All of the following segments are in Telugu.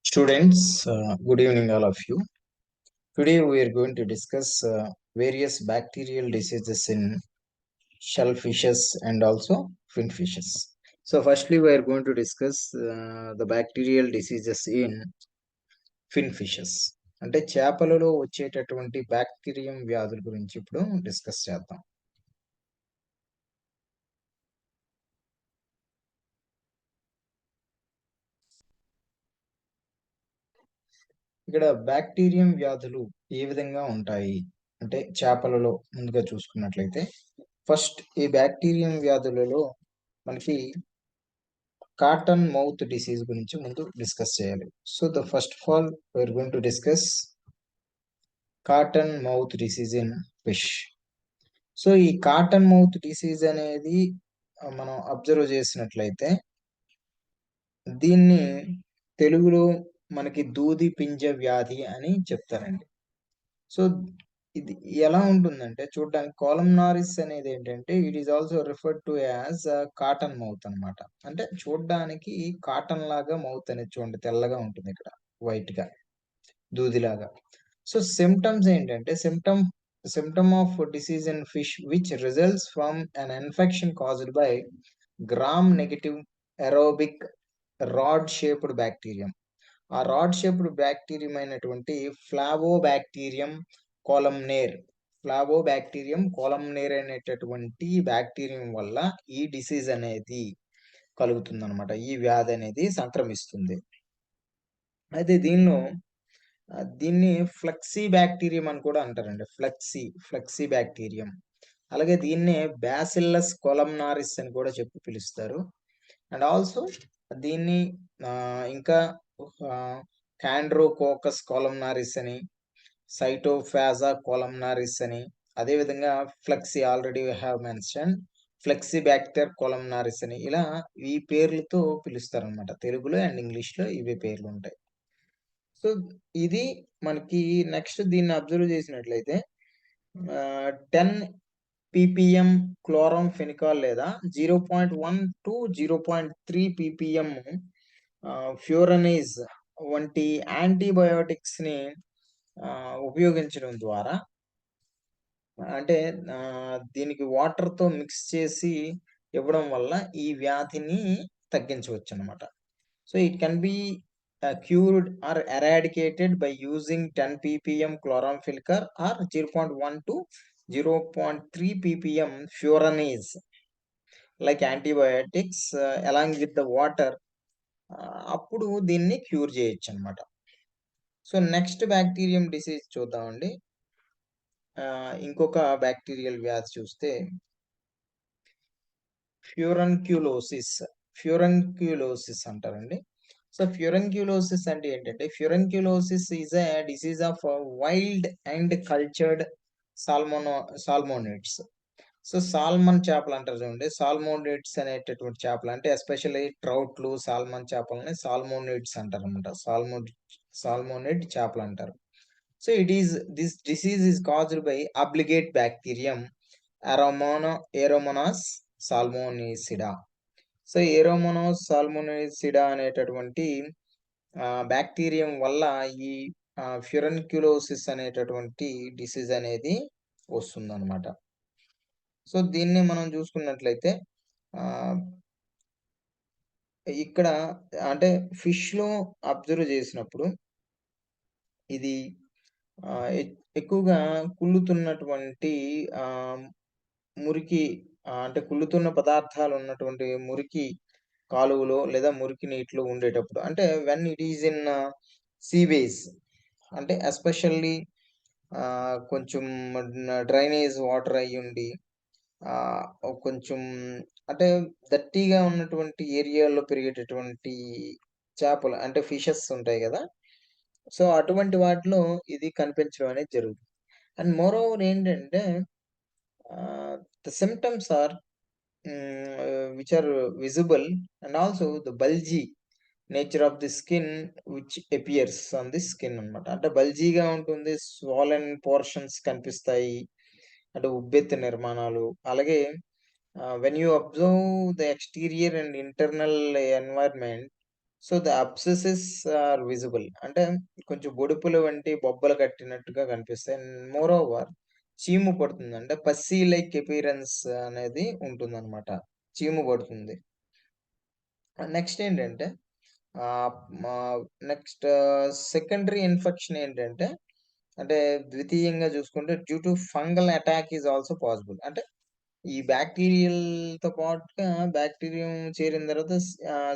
Students, good evening, all of you. Today we are going to discuss various bacterial diseases in shellfishes and also finfishes. So, firstly, we are going to discuss the bacterial diseases in finfishes. అంటే చేపలలో వచ్చేటటువంటి బ్యాక్టీరియం వ్యాధుల గురించి ఇప్పుడు డిస్కస్ చేద్దాం. ఇక్కడ బ్యాక్టీరియం వ్యాధులు ఏ విధంగా ఉంటాయి అంటే చేపలలో ముందుగా చూసుకున్నట్లయితే ఫస్ట్ ఈ బ్యాక్టీరియం వ్యాధులలో మనకి కాటన్ మౌత్ డిసీజ్ గురించి ముందు డిస్కస్ చేయాలి. So the first of all we are going to discuss cotton mouth disease in fish. So ఈ కాటన్ మౌత్ డిసీజ్ అనేది మనం అబ్జర్వ్ చేసినట్లయితే దీన్ని తెలుగులో మనకి దూది పింజ వ్యాధి అని చెప్తారండి. సో ఇది ఎలా ఉంటుందంటే చూడడానికి కాలమ్నారిస్ అనేది ఏంటంటే it is also referred to as cotton mouth అన్నమాట. అంటే చూడడానికి కాటన్ లాగా మౌత్ అనేది చూడండి తెల్లగా ఉంటుంది ఇక్కడ వైట్ గా దూదిలాగా. సో సిమ్టమ్స్ ఏంటంటే symptom of disease in fish which results from an infection caused by gram negative aerobic rod shaped bacterium. ఆ రాడ్ షేప్డ్ బ్యాక్టీరియం అయినటువంటి ఫ్లావోబాక్టీరియం కోలమ్నేర్ ఫ్లావోబాక్టీరియం కోలమ్నేర్ అనేటటువంటి బ్యాక్టీరియం వల్ల ఈ డిసీజ్ అనేది కలుగుతుంది అనమాట. ఈ వ్యాధి అనేది సంక్రమిస్తుంది. అయితే దీన్ని ఫ్లెక్సీ బ్యాక్టీరియం అని కూడా అంటారండి. Flexi bacterium. అలాగే దీన్నే బ్యాసిల్లస్ కొలమ్నారిస్ అని కూడా చెప్పి పిలుస్తారు. అండ్ ఆల్సో దీన్ని ఇంకా క్యాండ్రోకోకస్ కొలమ్నారిస్ అని, సైటోఫాజా కొలమ్నారిస్ అని, అదేవిధంగా ఫ్లెక్సీ ఆల్రెడీ హ్యావ్ మెన్షన్ ఫ్లెక్సీబ్యాక్టర్ కొలమ్నారిస్ అని ఇలా ఈ పేర్లతో పిలుస్తారనమాట. తెలుగులో అండ్ ఇంగ్లీష్లో ఇవే పేర్లు ఉంటాయి. సో ఇది మనకి నెక్స్ట్ దీన్ని అబ్జర్వ్ చేసినట్లయితే 10 ppm క్లోరం ఫెనికాల్ లేదా 0.1 టు 0.3 ppm ఫ్యూరనైజ్ వంటి యాంటీబయోటిక్స్ ని ఉపయోగించడం ద్వారా అంటే దీనికి వాటర్ తో మిక్స్ చేసి ఇవ్వడం వల్ల ఈ వ్యాధిని తగ్గించవచ్చు అన్నమాట. So it can B cured or eradicated by using 10 ppm chloramphenicol or 0.1 to 0.3 ppm furanase like antibiotics along with the water. అప్పుడు దీన్ని క్యూర్ చేయొచ్చు అనమాట. సో నెక్స్ట్ బ్యాక్టీరియం డిసీజ్ చూద్దామండి. ఇంకొక బ్యాక్టీరియల్ వ్యాధి చూస్తే ఫ్యూరంక్యులోసిస్ అంటారండి. సో ఫ్యూరంక్యులోసిస్ అంటే ఏంటంటే furunculosis is a disease of wild and cultured salmonids. So salmon చేపలు అంటారు చూడండి. సాల్మోనిడ్స్ అనేటటువంటి చేపలు అంటే ఎస్పెషల్లీ ట్రౌట్లు సాల్మన్ చేపలని సాల్మోనిడ్స్ అంటారు అనమాట. సాల్మోనిడ్ చేపలు అంటారు. So this disease is caused by obligate bacterium Aeromonas salmonicida. So Aeromonas salmonicida అనేటటువంటి బ్యాక్టీరియం వల్ల ఈ ఫ్యూరన్క్యులోసిస్ అనేటటువంటి డిసీజ్ అనేది వస్తుందన్నమాట. సో దీన్ని మనం చూసుకున్నట్లయితే ఇక్కడ అంటే ఫిష్ లో అబ్జర్వ్ చేసినప్పుడు ఇది ఎక్కువగా కుళ్ళుతున్నటువంటి మురికి అంటే కుళ్ళుతున్న పదార్థాలు ఉన్నటువంటి మురికి కాలువలో లేదా మురికి నీటిలో ఉండేటప్పుడు అంటే when it is in sewage అంటే ఎస్పెషల్లీ కొంచెం డ్రైనేజ్ వాటర్ అయ్యి ఉండి కొంచెం అంటే దట్టిగా ఉన్నటువంటి ఏరియాలో పెరిగేటటువంటి చేపలు అంటే ఫిషెస్ ఉంటాయి కదా. సో అటువంటి వాటిలో ఇది కనిపించడం అనేది జరుగుతుంది. అండ్ మోర్ ఓవర్ ఏంటంటే the symptoms are which are visible and also the bulgy nature of the skin which appears on the skin అన్నమాట. అంటే బల్జీగా ఉంటుంది, స్వాలెన్ పోర్షన్స్ కనిపిస్తాయి, అంటే ఉబ్బెత్తు నిర్మాణాలు. అలాగే when you observe the exterior and internal environment so, the abscesses are visible. అంటే కొంచెం బొడుపులు వంటి బొబ్బలు కట్టినట్టుగా కనిపిస్తాయి. అండ్ మోరోవర్ చీము పడుతుంది. అంటే పస్సీ లైక్ అపియరెన్స్ అనేది ఉంటుందనమాట. చీము పడుతుంది. నెక్స్ట్ ఏంటంటే ఆహ్, మా నెక్స్ట్ సెకండరీ ఇన్ఫెక్షన్ ఏంటంటే, అంటే ద్వితీయంగా చూసుకుంటే due to fungal attack is also possible. అంటే ఈ బాక్టీరియల్‌తో పాటుగా బాక్టీరియం చేరిన తర్వాత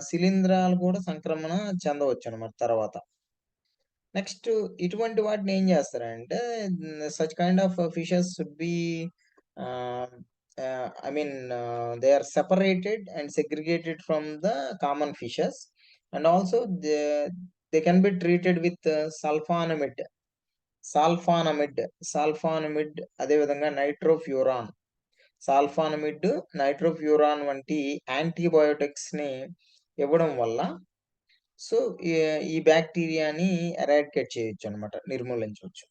శిలీంధ్రాలు కూడా సంక్రమణ చెందవచ్చనమాట తర్వాత. నెక్స్ట్ ఇటువంటి వాటిని ఏం చేస్తారంటే such kind of fishes should be uh, I mean they are separated and segregated from the common fishes and also they they can be treated with sulfonamide, sulfonamide, sulfonamide అదే విధంగా నైట్రోఫ్యూరాన్. సాల్ఫానమిడ్, నైట్రోఫ్యూరాన్ వంటి యాంటీబయోటిక్స్‌ని ఇవ్వడం వల్ల సో, ఈ ఈ బాక్టీరియాని ఎరాడికేట్ చేయొచ్చనమాట. నిర్మూలించొచ్చు.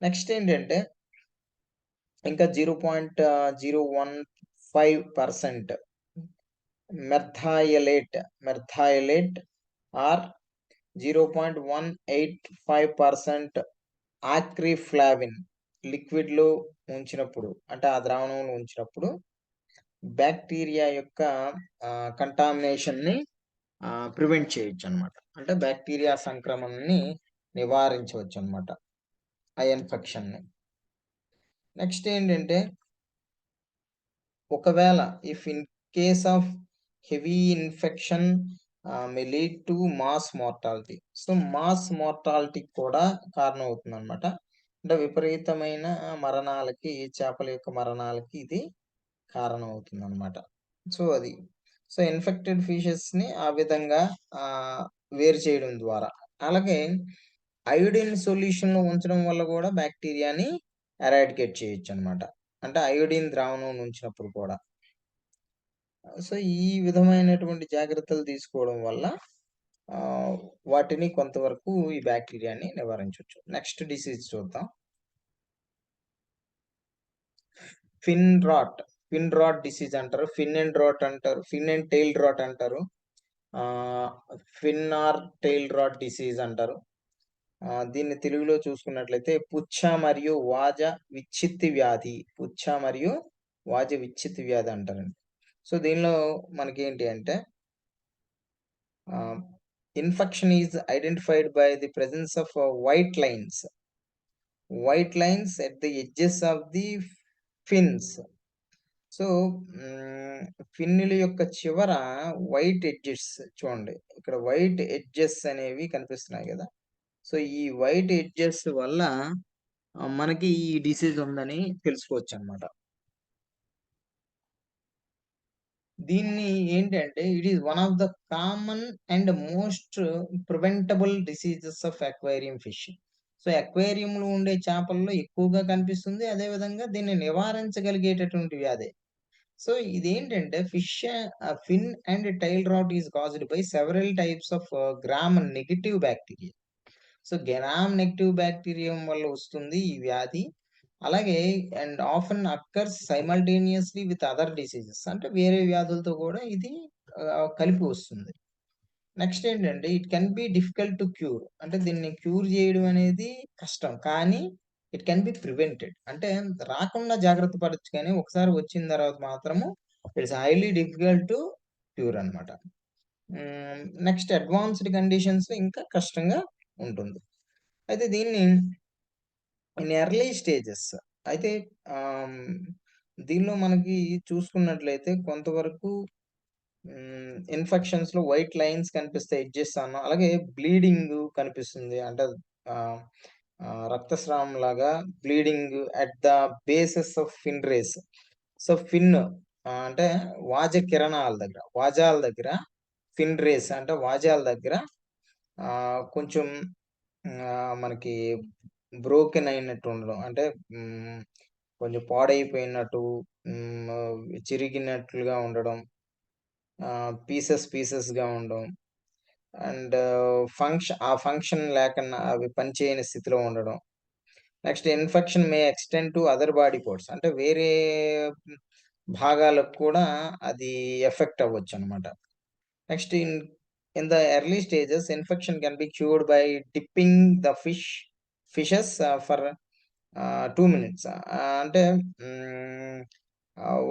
నెక్స్ట్ ఏంటంటే ఇంకా 0.015% మెర్థాయలేట్, మెర్థాయలేట్ ఆర్ 0.185% ఆక్రిఫ్లావిన్ లిక్విడ్‌లో ఉంచినప్పుడు అంటే ఆ ద్రావణంలో ఉంచినప్పుడు బాక్టీరియా యొక్క కంటామినేషన్‌ని ప్రివెంట్ చేయొచ్చనమాట. అంటే బాక్టీరియా సంక్రమణని నివారించవచ్చనమాట. ఆ ఇన్ఫెక్షన్‌ని. నెక్స్ట్ ఏంటంటే, ఒకవేళ if in case of heavy infection may lead to mass mortality. So, mass మార్టాలిటీకి కూడా కారణమవుతుందనమాట. అంటే విపరీతమైన మరణాలకి, చేపల యొక్క మరణాలకి ఇది కారణమవుతుందనమాట. సో, అది. సో, ఇన్ఫెక్టెడ్ ఫిషెస్‌ని ఆ విధంగా ఆహ్, వేరు చేయడం ద్వారా. అలాగే అయోడిన్ సొల్యూషన్‌లో ఉంచడం వల్ల గూడా బాక్టీరియాని ఎరాడికేట్ చేయొచ్చనమాట. అంటే అయోడిన్ ద్రావణంలో ఉంచినప్పుడు కూడా. సో, ఈ విధమైనటువంటి జాగ్రత్తలు తీసుకోవడం వల్ల ఆహ్, వాటిని కొంతవరకు ఈ బాక్టీరియాని నివారించొచ్చు. నెక్స్ట్ డిసీజ్ చూద్దాం. ఫిన్ రాట్. ఫిన్ రాట్ డిసీజ్ అంటారు. ఫిన్ అండ్ రాట్ అంటారు. ఫిన్ అండ్ టెయిల్ రాట్ అంటారు. ఆహ్, ఫిన్ ఆర్ టెయిల్ రాట్ డిసీజ్ అంటారు. దీన్ని తెలుగులో చూసుకున్నట్లయితే పుచ్చ మరియు వాజ విచ్ఛిత్తి వ్యాధి. పుచ్చ మరియు వాజ విచ్ఛిత్తి వ్యాధి అంటారండి. సో, దీనిలో మనకేంటి అంటే ah, infection is identified by the presence of white lines. White lines at the edges of the fins. So, hmm, ఫిన్నుల యొక్క చివర వైట్ ఎడ్జెస్ చూడండి. ఇక్కడ వైట్ ఎడ్జెస్ అనేవి కనిపిస్తున్నాయి గదా! సో, ఈ వైట్ ఎడ్జెస్ వల్ల మనకి ఈ డిసీజ్ ఉందని తెలుసుకోవచ్చనమాట. దీన్ని ఏంటంటే it is one of the common and most preventable diseases of aquarium fish. So, అక్వేరియంలో ఉండే చేపల్లో ఎక్కువగా కనిపిస్తుంది. అదే విధంగా దీన్ని నివారించగలిగేటటువంటి వ్యాధి. సో, ఇదేంటంటే fin and tail rot is caused by several types of gram negative bacteria. So, gram negative bacterium వల్ల వస్తుంది ఈ వ్యాధి. అలాగే and often occurs simultaneously with other diseases. అంటే వేరే వ్యాధులతో కూడా ఇది కలిపి వస్తుంది. నెక్స్ట్ ఏంటంటే it can be difficult to cure. అంటే దీన్ని క్యూర్ చేయడం అనేది కష్టం. కానీ ఇట్ కెన్ బి ప్రివెంటెడ్. అంటే రాకుండా జాగ్రత్త పడొచ్చు కానీ ఒకసారి వచ్చిన తర్వాత మాత్రము it's highly difficult to cure అనమాట. నెక్స్ట్ అడ్వాన్స్‌డ్ కండిషన్స్‌లో ఇంకా కష్టంగా ఉంటుంది. అయితే దీన్ని ఇన్ ఎర్లీ స్టేజెస్ అయితే ఆహ్, దీనిలో మనకి చూసుకున్నట్లయితే కొంతవరకు ఇన్ఫెక్షన్స్‌లో వైట్ లైన్స్ కనిపిస్తాయి ఎడ్జెస్ అన్నాం. అలాగే బ్లీడింగ్ కనిపిస్తుంది. అంటే ఆహ్, రక్తస్రావంలాగా bleeding at the bases of fin rays. So, fin అంటే వాజ కిరణాల దగ్గర, వాజాల దగ్గర ఫిన్ రేస్ అంటే వాజాల దగ్గర కొంచెం మనకి బ్రోకెన్ అయినట్టు ఉండడం. అంటే హ్మ్, కొంచెం పాడైపోయినట్టు చిరిగినట్లుగా ఉండడం. పీసెస్‌గా ఉండడం. అండ్ ఆ ఫంక్షన్ లేకుండా అవి పనిచేయని స్థితిలో ఉండడం. Next infection may extend to other body parts. అంటే వేరే భాగాలకు కూడా అది ఎఫెక్ట్ అవ్వచ్చనమాట. Next In the early stages, infection can be cured by dipping the fishes for 2 minutes. అంటే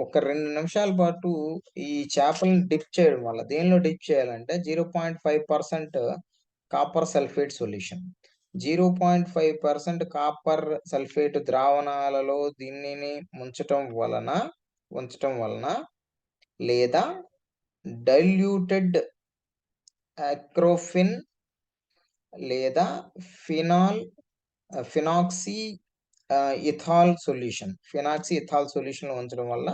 ఒక 2 నిమిషాల పాటు ఈ చేపలను డిప్ చేయడం వల్ల దేనిలో డిప్ చేయాలంటే 0.5% copper sulphate solution. 0.5% copper sulphate ద్రావణాలలో దీనిని ఉంచటం వలన లేదా డైల్యూటెడ్ అక్రోఫిన్ లేదా ఫినాల్ ఫినాక్సీ ఫినాక్సీ ఇథాల్ సొల్యూషన్‌లో ఉంచడం వల్ల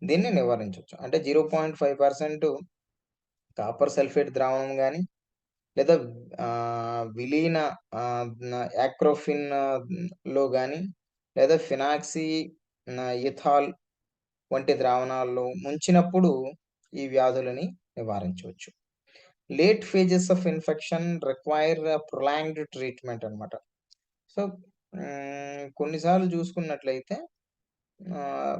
దీన్ని నివారించొచ్చు. అంటే 0.5% కాపర్ సల్ఫేట్ ద్రావణం గాని, లేదా విలీన యాక్రోఫిన్ లో గాని, లేదా ఫినాక్సీ ఇథాల్ వంటి ద్రావణాల్లో ముంచినప్పుడు ఈ వ్యాధులని నివారించవచ్చు. Late phases of infection require prolonged treatment అన్నమాట. సో, కొన్నిసార్లు చూసుకున్నట్లయితే ఆహ్,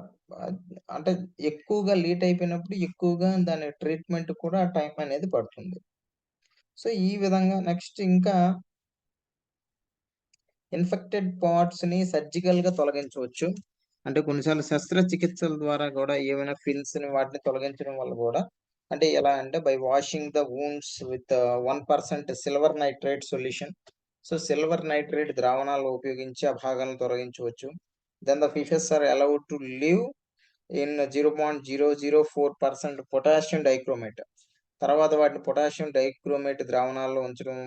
అంటే ఎక్కువగా లేట్ అయిపోయినప్పుడు ఎక్కువగా దాని ట్రీట్మెంట్ కూడా టైం అనేది పడుతుంది. సో, ఈ విధంగా నెక్స్ట్ ఇంకా ఇన్ఫెక్టెడ్ పార్ట్స్‌ని సర్జికల్‌గా తొలగించవచ్చు. అంటే కొన్నిసార్లు శస్త్రచికిత్సల ద్వారా గూడా ఏమైనా ఫిన్స్‌ని వాటిని తొలగించడం వల్ల గూడా అంటే ఎలా అంటే by washing the wounds with 1% silver nitrate solution. So, silver nitrate ద్రావణాలు ఉపయోగించి ఆ భాగాలను తొలగించవచ్చు. Then the fishes are allowed to live in 0.004% potassium dichromate. తర్వాత వాటిని పొటాషియం డైక్రోమేట్ ద్రావణాల్లో ఉంచడం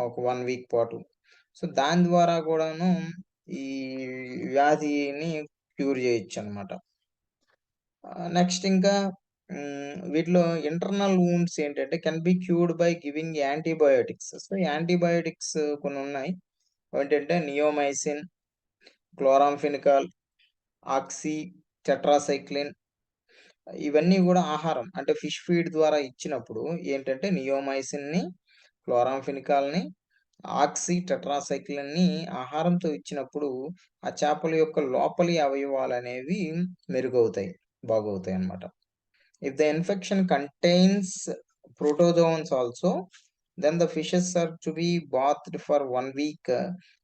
ఒక 1 వీక్ పాటు. సో, దాని ద్వారా కూడాను ఈ వ్యాధిని క్యూర్ చేయొచ్చనమాట. నెక్స్ట్ ఇంకా వీటిలో ఇంటర్నల్ వూండ్స్ ఏంటంటే can be cured by giving antibiotics. So, antibiotics కొన్నున్నాయి. అవేంటంటే నియోమైసిన్, క్లోరాంఫెనికాల్, ఆక్సీ టెట్రాసైక్లిన్ ఇవన్నీ గూడా ఆహారం అంటే ఫిష్ ఫీడ్ ద్వారా ఇచ్చినప్పుడు ఏంటంటే నియోమైసిన్‌ని, క్లోరాంఫెనికాల్‌ని, ఆక్సీ టెట్రాసైక్లిన్‌ని ఆహారంతో ఇచ్చినప్పుడు ఆ చేపల యొక్క లోపలి అవయవాలనేవి మెరుగవుతాయి. బాగవుతాయన్నమాట. If the infection contains protozoans also, then the fishes are to be bathed for 1 week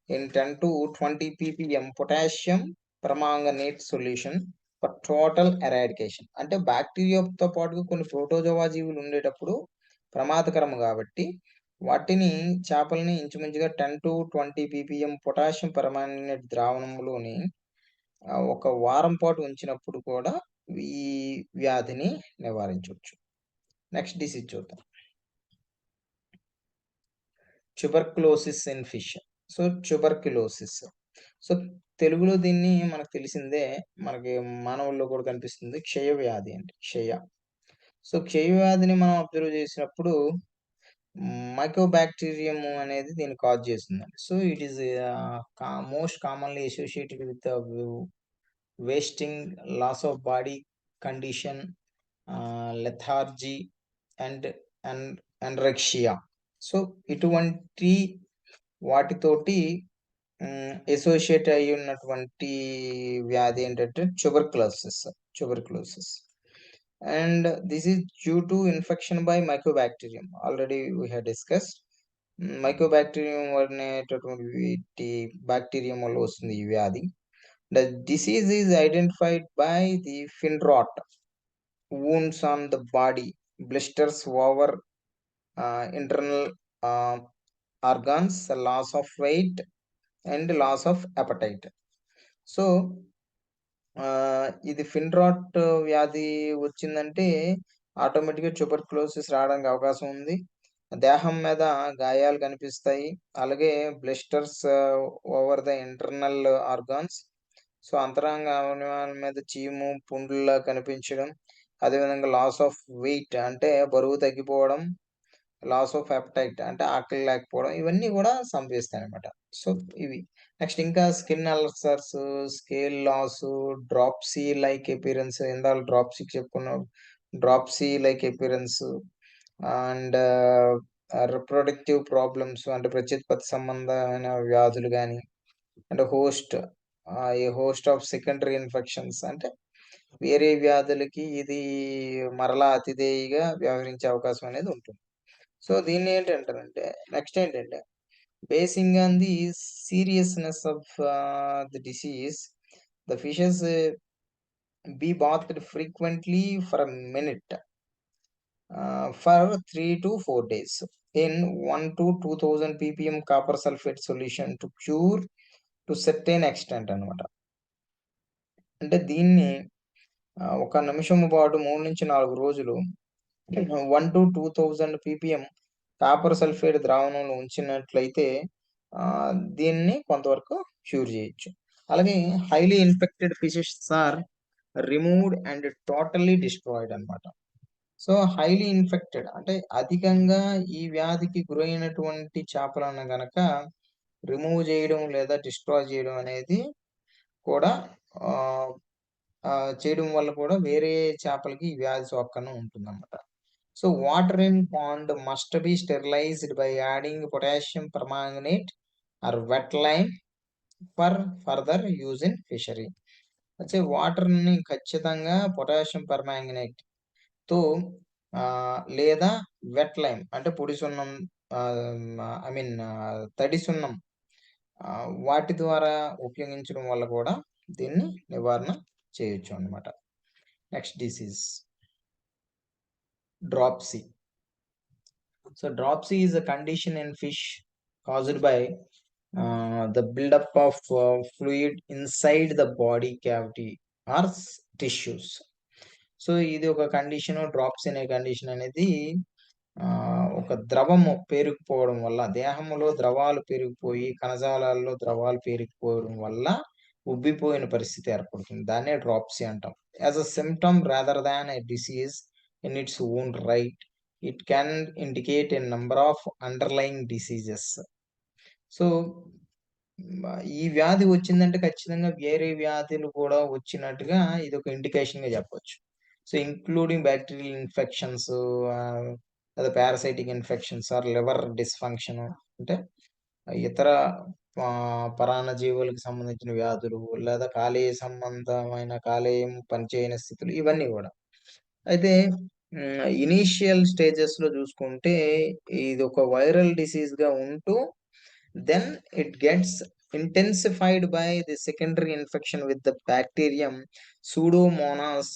in 10 to 20 ppm potassium permanganate solution for total eradication. అంటే బ్యాక్టీరియాతో పాటుగా కొన్ని ప్రోటోజోవా జీవులు ఉండేటప్పుడు ప్రమాదకరం కాబట్టి వాటిని చేపల్ని ఇంచుమించుగా 10-20 ppm పొటాషియం పర్మాంగనేట్ ద్రావణంలోని ఒక వారం పాటు ఉంచినప్పుడు కూడా ఈ వ్యాధిని నివారించొచ్చు. నెక్స్ట్ డిసీజ్ చూద్దాం. Tuberculosis in fish. So, tuberculosis. So, తెలుగులో దీన్ని మనకు తెలిసిందే. మనకి మానవుల్లో కూడా కనిపిస్తుంది. క్షయవ్యాధి అండి. సో, క్షయవ్యాధిని మనం అబ్జర్వ్ చేసినప్పుడు మైకోబాక్టీరియం అనేది దీన్ని కాజ్ చేస్తుందండి. So, it is most commonly associated with wasting, loss of body condition, lethargy and anorexia. So, ఇటువంటి వాటితోటి అసోసియేట్ అయ్యి ఉన్నటువంటి వ్యాధి ఏంటంటే tuberculosis. And this is due to infection by mycobacterium. Already we have discussed. Mycobacterium అనేటటువంటి వీటి బాక్టీరియం వల్ల వస్తుంది ఈ వ్యాధి. The disease is identified by the fin rot, wounds on the body, blisters over internal uh, organs, loss of weight, and loss of appetite. So, ఇది ఫిన్ రాట్ వ్యాధి వచ్చిందంటే ఆటోమేటిక్‌గా ట్యూబర్క్యులోసిస్ రావడానికి అవకాశం ఉంది. దేహం మీద గాయాలు కనిపిస్తాయి. అలాగే blisters over the internal organs. So, అంతరంగ అవయవాల మీద చీము, పుండ్లులా కనిపించడం. అదేవిధంగా లాస్ ఆఫ్ వెయిట్ అంటే బరువు తగ్గిపోవడం. లాస్ ఆఫ్ అపెటైట్ అంటే ఆకలి లేకపోవడం. ఇవన్నీ గూడా సంభవిస్తాయన్నమాట. సో, ఇవి. నెక్స్ట్ ఇంకా skin ulcers, scale loss, dropsy like appearance ఇందాక డ్రాప్సీ చెప్పుకున్నాం. Dropsy like appearance and reproductive problems అంటే ప్రత్యుత్పత్తి సంబంధమైన వ్యాధులు గాని, అంటే ఏ హోస్ట్ ఆఫ్ సెకండరీ ఇన్ఫెక్షన్స్ అంటే వేరే వ్యాధులకి ఇది మరలా అతిథేయిగా వ్యవహరించే అవకాశం అనేది ఉంటుంది. సో, దీన్నేంటంటారంటే నెక్స్ట్ ఏంటంటే basing on the seriousness of the disease, the fishes be bathed frequently for a minute for 3 to 4 days in 1 to 2000 ppm copper sulfate solution to cure to certain extent అన్నమాట. అంటే దీన్ని ఒక నిమిషము పాటు 3-4 రోజులు 1-2000 ppm కాపర్ సల్ఫేట్ ద్రావణంలో ఉంచినట్లయితే దీన్ని కొంతవరకు క్యూర్ చేయొచ్చు. అలాగే highly infected fishes are removed and totally destroyed అన్నమాట. సో, హైలీ ఇన్ఫెక్టెడ్ అంటే అధికంగా ఈ వ్యాధికి గురైనటువంటి చేపలను గనక రిమూవ్ చేయడం లేదా డిస్ట్రాయ్ చేయడం అనేది కూడా ఆహ్, చేయడం వల్ల కూడా వేరే చేపలకి ఈ వ్యాధి సోకకుండా ఉంటుందన్నమాట. So, water in pond must be sterilised by adding potassium permanganate or wet lime for further use in fishery. అయితే వాటర్‌ని ఖచ్చితంగా పొటాషియం పర్మాంగనేట్‌తో లేదా వెట్ లైమ్ అంటే పొడి సున్నం, ఐ మీన్ తడి సున్నం, వాటి ద్వారా ఉపయోగించడం వల్ల కూడా దీన్ని నివారణ చేయొచ్చు అన్నమాట. Next disease dropsy. So dropsy is a condition in fish caused by the buildup of fluid inside the body cavity or tissues. So ఇది ఒక కండిషన్. డ్రాప్సీ అనే కండిషన్ అనేది ఒక ద్రవము పేరుకుపోవడం వల్ల, దేహంలో ద్రవాలు పెరిగిపోయి కణజాలాల్లో ద్రవాలు పేరుకుపోవడం వల్ల ఉబ్బిపోయిన పరిస్థితి ఏర్పడుతుంది. దాన్నే డ్రాప్సీ అంటాం. As a symptom rather than a disease in its own right, it can indicate a number of underlying diseases. So ఈ వ్యాధి వచ్చిందంటే ఖచ్చితంగా వేరే వ్యాధులు కూడా వచ్చినట్టుగా ఇది ఒక ఇండికేషన్‌గా చెప్పొచ్చు. సో, ఇంక్లూడింగ్ బ్యాక్టీరియల్ ఇన్ఫెక్షన్స్, లేదా parasitic infections or liver dysfunction, అంటే ఇతర పరాన్నజీవులకు సంబంధించిన వ్యాధులు, లేదా కాలేయ సంబంధమైన కాలేయం పనిచేయని స్థితులు ఇవన్నీ గూడా. అయితే ఇనీషియల్ స్టేజెస్‌లో చూసుకుంటే ఇదొక వైరల్ డిసీజ్‌గా ఉంటూ then it gets intensified by the secondary infection with the bacterium Pseudomonas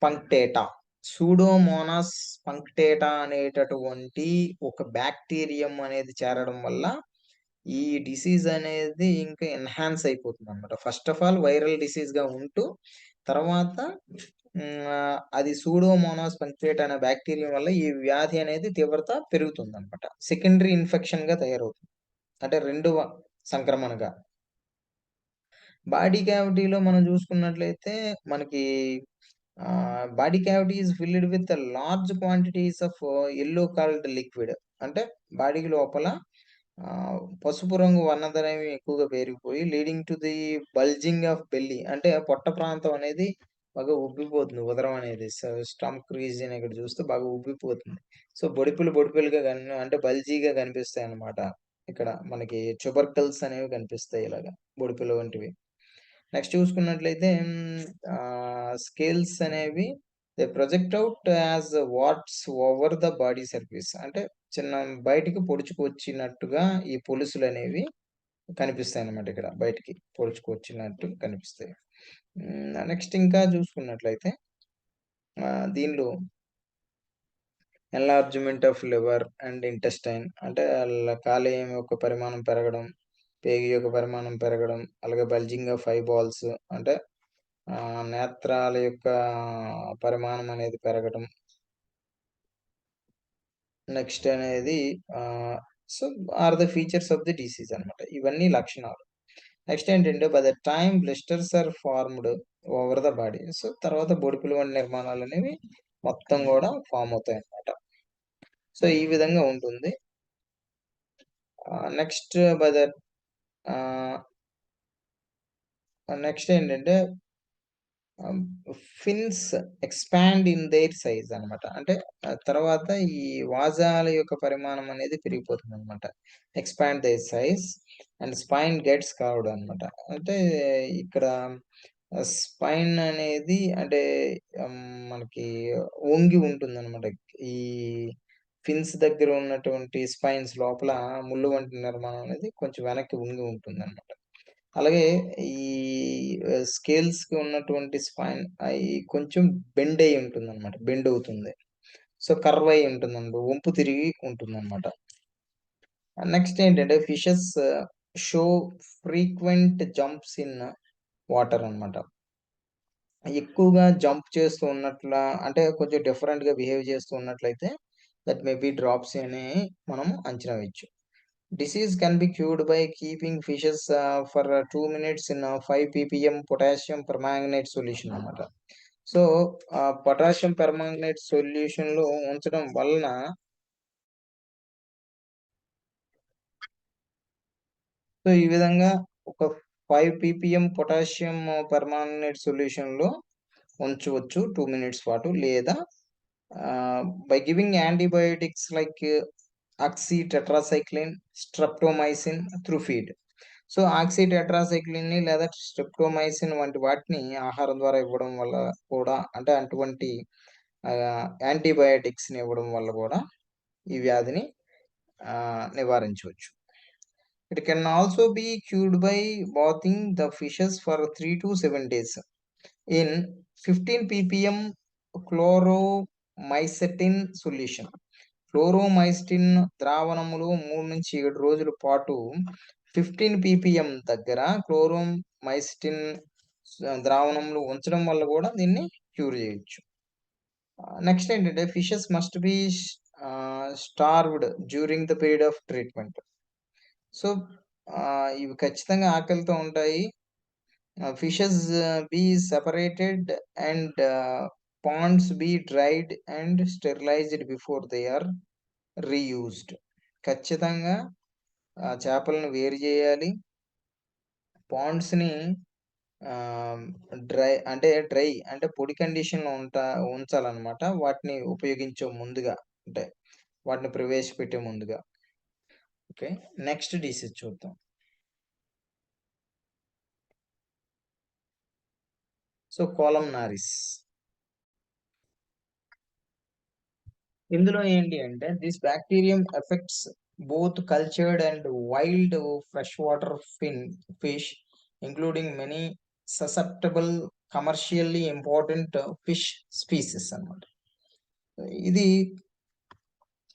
punctata. Pseudomonas punctata అనేటటువంటి ఒక బ్యాక్టీరియం అనేది చేరడం వల్ల ఈ డిసీజ్ అనేది ఇంకా ఎన్హాన్స్ అయిపోతుందన్నమాట. ఫస్ట్ ఆఫ్ ఆల్ వైరల్ డిసీజ్‌గా ఉంటూ తర్వాత అది సూడోమోనాస్ పంక్టేటా అనే బ్యాక్టీరియం వల్ల ఈ వ్యాధి అనేది తీవ్రత పెరుగుతుందన్నమాట. సెకండరీ ఇన్ఫెక్షన్‌గా తయారవుతుంది. అంటే రెండవ సంక్రమణగా. బాడీ క్యావిటీలో మనం చూసుకున్నట్లయితే మనకి body cavity is filled with large quantities of yellow coloured liquid. అంటే బాడీ లోపల పసుపు రంగు వర్ణద్రవ్యం ఎక్కువగా పేరుకుపోయి leading to the bulging of belly, అంటే పొట్ట ప్రాంతం అనేది బాగా ఉబ్బిపోతుంది. ఉదరం అనేది స్టమక్ రీజియన్ ఇక్కడ చూస్తే బాగా ఉబ్బిపోతుంది. సో, బొడిపులుగా అంటే బల్జీగా కనిపిస్తాయన్నమాట. ఇక్కడ మనకి ట్యూబర్కల్స్ అనేవి కనిపిస్తాయి ఇలాగా, బొడిపెలు వంటివి. నెక్స్ట్ చూసుకున్నట్లయితే స్కేల్స్ అనేవి they project out as warts over the body surface. అంటే చిన్న బయటికి పొడుచుకొచ్చినట్టుగా ఈ పొలుసులనేవి కనిపిస్తాయన్నమాట. ఇక్కడ బయటికి పొడుచుకొచ్చినట్టు కనిపిస్తాయి. నెక్స్ట్ ఇంకా చూసుకున్నట్లయితే దీనిలో enlargement of liver and intestine, అంటే కాలేయం యొక్క పరిమాణం పెరగడం, పేగు యొక్క పరిమాణం పెరగడం, అలాగే బల్జింగ్ ఆఫ్ ఐ బాల్స్, అంటే నేత్రాల యొక్క పరిమాణం అనేది పెరగడం. నెక్స్ట్ అనేది so are the features of the disease అన్నమాట. ఇవన్నీ లక్షణాలు. నెక్స్ట్ ఏంటంటే by the time blisters are formed over the body. So తర్వాత బొడిపులు వంటి నిర్మాణాలనేవి మొత్తం గూడా ఫార్మ్ అవుతాయన్నమాట. సో ఈ విధంగా ఉంటుంది. Next by the uh, next ఏంటంటే fins expand in their size అన్నమాట. అంటే తర్వాత ఈ వాజాల యొక్క పరిమాణం అనేది పెరిగిపోతుందన్నమాట. Expand their size and spine gets curved అన్నమాట. అంటే ఇక్కడ స్పైన్ అనేది అంటే మనకి వంగి ఉంటుందన్నమాట. ఈ ఫిన్స్ దగ్గర ఉన్నటువంటి స్పైన్స్ లోపల ముళ్ళు వంటి నిర్మాణం అనేది కొంచెం వెనక్కి ఉంగి ఉంటుందన్నమాట. అలాగే ఈ స్కేల్స్‌కి ఉన్నటువంటి స్పైన్ కొంచెం బెండ్ అయ్యి ఉంటుందన్నమాట. బెండ్ అవుతుంది. సో, కర్వ్ అయ్యి ఉంటుందన్నమాట. వంపు తిరిగి ఉంటుందన్నమాట. నెక్స్ట్ ఏంటంటే fishes show frequent jumps in water అన్నమాట. ఎక్కువగా జంప్ చేస్తూ ఉన్నట్ల అంటే కొంచెం డిఫరెంట్‌గా బిహేవ్ చేస్తూ ఉన్నట్లయితే దట్ మే బి డ్రాప్సీ అని మనం అంచనా వేయొచ్చు. Disease can be cured by keeping fishes for 2 minutes in 5 ppm potassium permanganate solution అన్నమాట. సో, పొటాషియం పెర్మాంగనేట్ సొల్యూషన్‌లో ఉంచడం వలన సో, ఈ విధంగా ఒక 5 ppm పొటాషియం పెర్మాంగనేట్ సొల్యూషన్‌లో ఉంచవచ్చు 2 మినిట్స్ పాటు. లేదా by giving antibiotics like oxytetracycline, streptomycin through feed. So, ఆక్సిటెట్రాసైక్లిన్‌ని లేదా స్ట్రెప్టోమైసిన్ వంటి వాటిని ఆహారం ద్వారా ఇవ్వడం వల్ల కూడా అంటే అటువంటి యాంటీబయోటిక్స్‌ని ఇవ్వడం వల్ల కూడా ఈ వ్యాధిని నివారించవచ్చు. It can also be cured by bathing the fishes for 3 to 7 days in 15 ppm chloromycetin solution. Chloromycetin ద్రావణములో 3-7 రోజుల పాటు 15 ppm దగ్గర క్లోరోమైసిటిన్ ద్రావణంలో ఉంచడం వల్ల కూడా దీన్ని క్యూర్ చేయొచ్చు. నెక్స్ట్ ఏంటంటే fishes must be starved during the period of treatment. So, ఇవి ఖచ్చితంగా ఆకలితో ఉంటాయి. Fishes be separated and ponds be dried and sterilised before they are reused. ఖచ్చితంగా చేపలను వేరు చేయాలి. పాండ్స్‌ని డ్రై అంటే పొడి కండిషన్‌లో ఉంచాలన్నమాట. వాటిని ఉపయోగించే ముందుగా అంటే వాటిని ప్రవేశపెట్టే ముందుగా. ఓకే. నెక్స్ట్ డిసీజ్ చూద్దాం. సో, కోలమ్నారిస్. ఇందులో ఏంటి అంటే this bacterium effects both cultured and wild fresh water fish including many susceptible commercially important fish species అన్నమాట. ఇది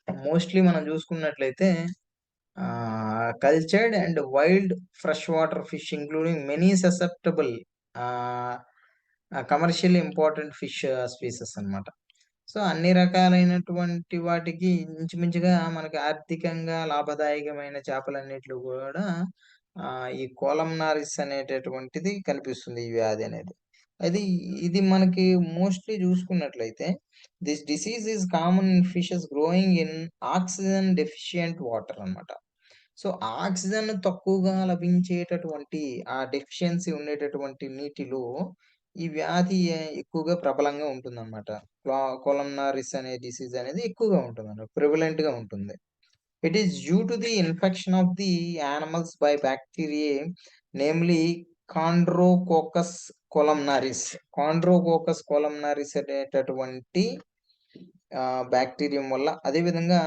మోస్ట్లీ మనం చూసుకున్నట్లయితే cultured and wild fresh water fish including many susceptible commercially important fish species అన్నమాట. సో, అన్ని రకాలైనటువంటి వాటికి ఇంచుమించుగా మనకి ఆర్థికంగా లాభదాయకమైన చేపలన్నిట్లో కూడా ఈ కోలమ్నారిస్ అనేటటువంటిది కనిపిస్తుంది ఈ వ్యాధి అనేది. అది ఇది మనకి మోస్ట్‌లీ చూసుకున్నట్లయితే this disease is common in fishes growing in oxygen deficient water అన్నమాట. సో, ఆక్సిజన్ తక్కువగా లభించేటటువంటి ఆ డెఫిషియన్సీ ఉండేటటువంటి నీటిలో ఈ వ్యాధి ఎక్కువగా ప్రబలంగా ఉంటుందన్నమాట. కొలమ్నారిస్ అనే డిసీజ్ అనేది ఎక్కువగా ఉంటుందన్నమాట. ప్రివలెంట్‌గా ఉంటుంది. It is due to the infection of the animals by bacteria namely Chondrococcus columnaris. Chondrococcus columnaris అనేటటువంటి బ్యాక్టీరియం వల్ల అదేవిధంగా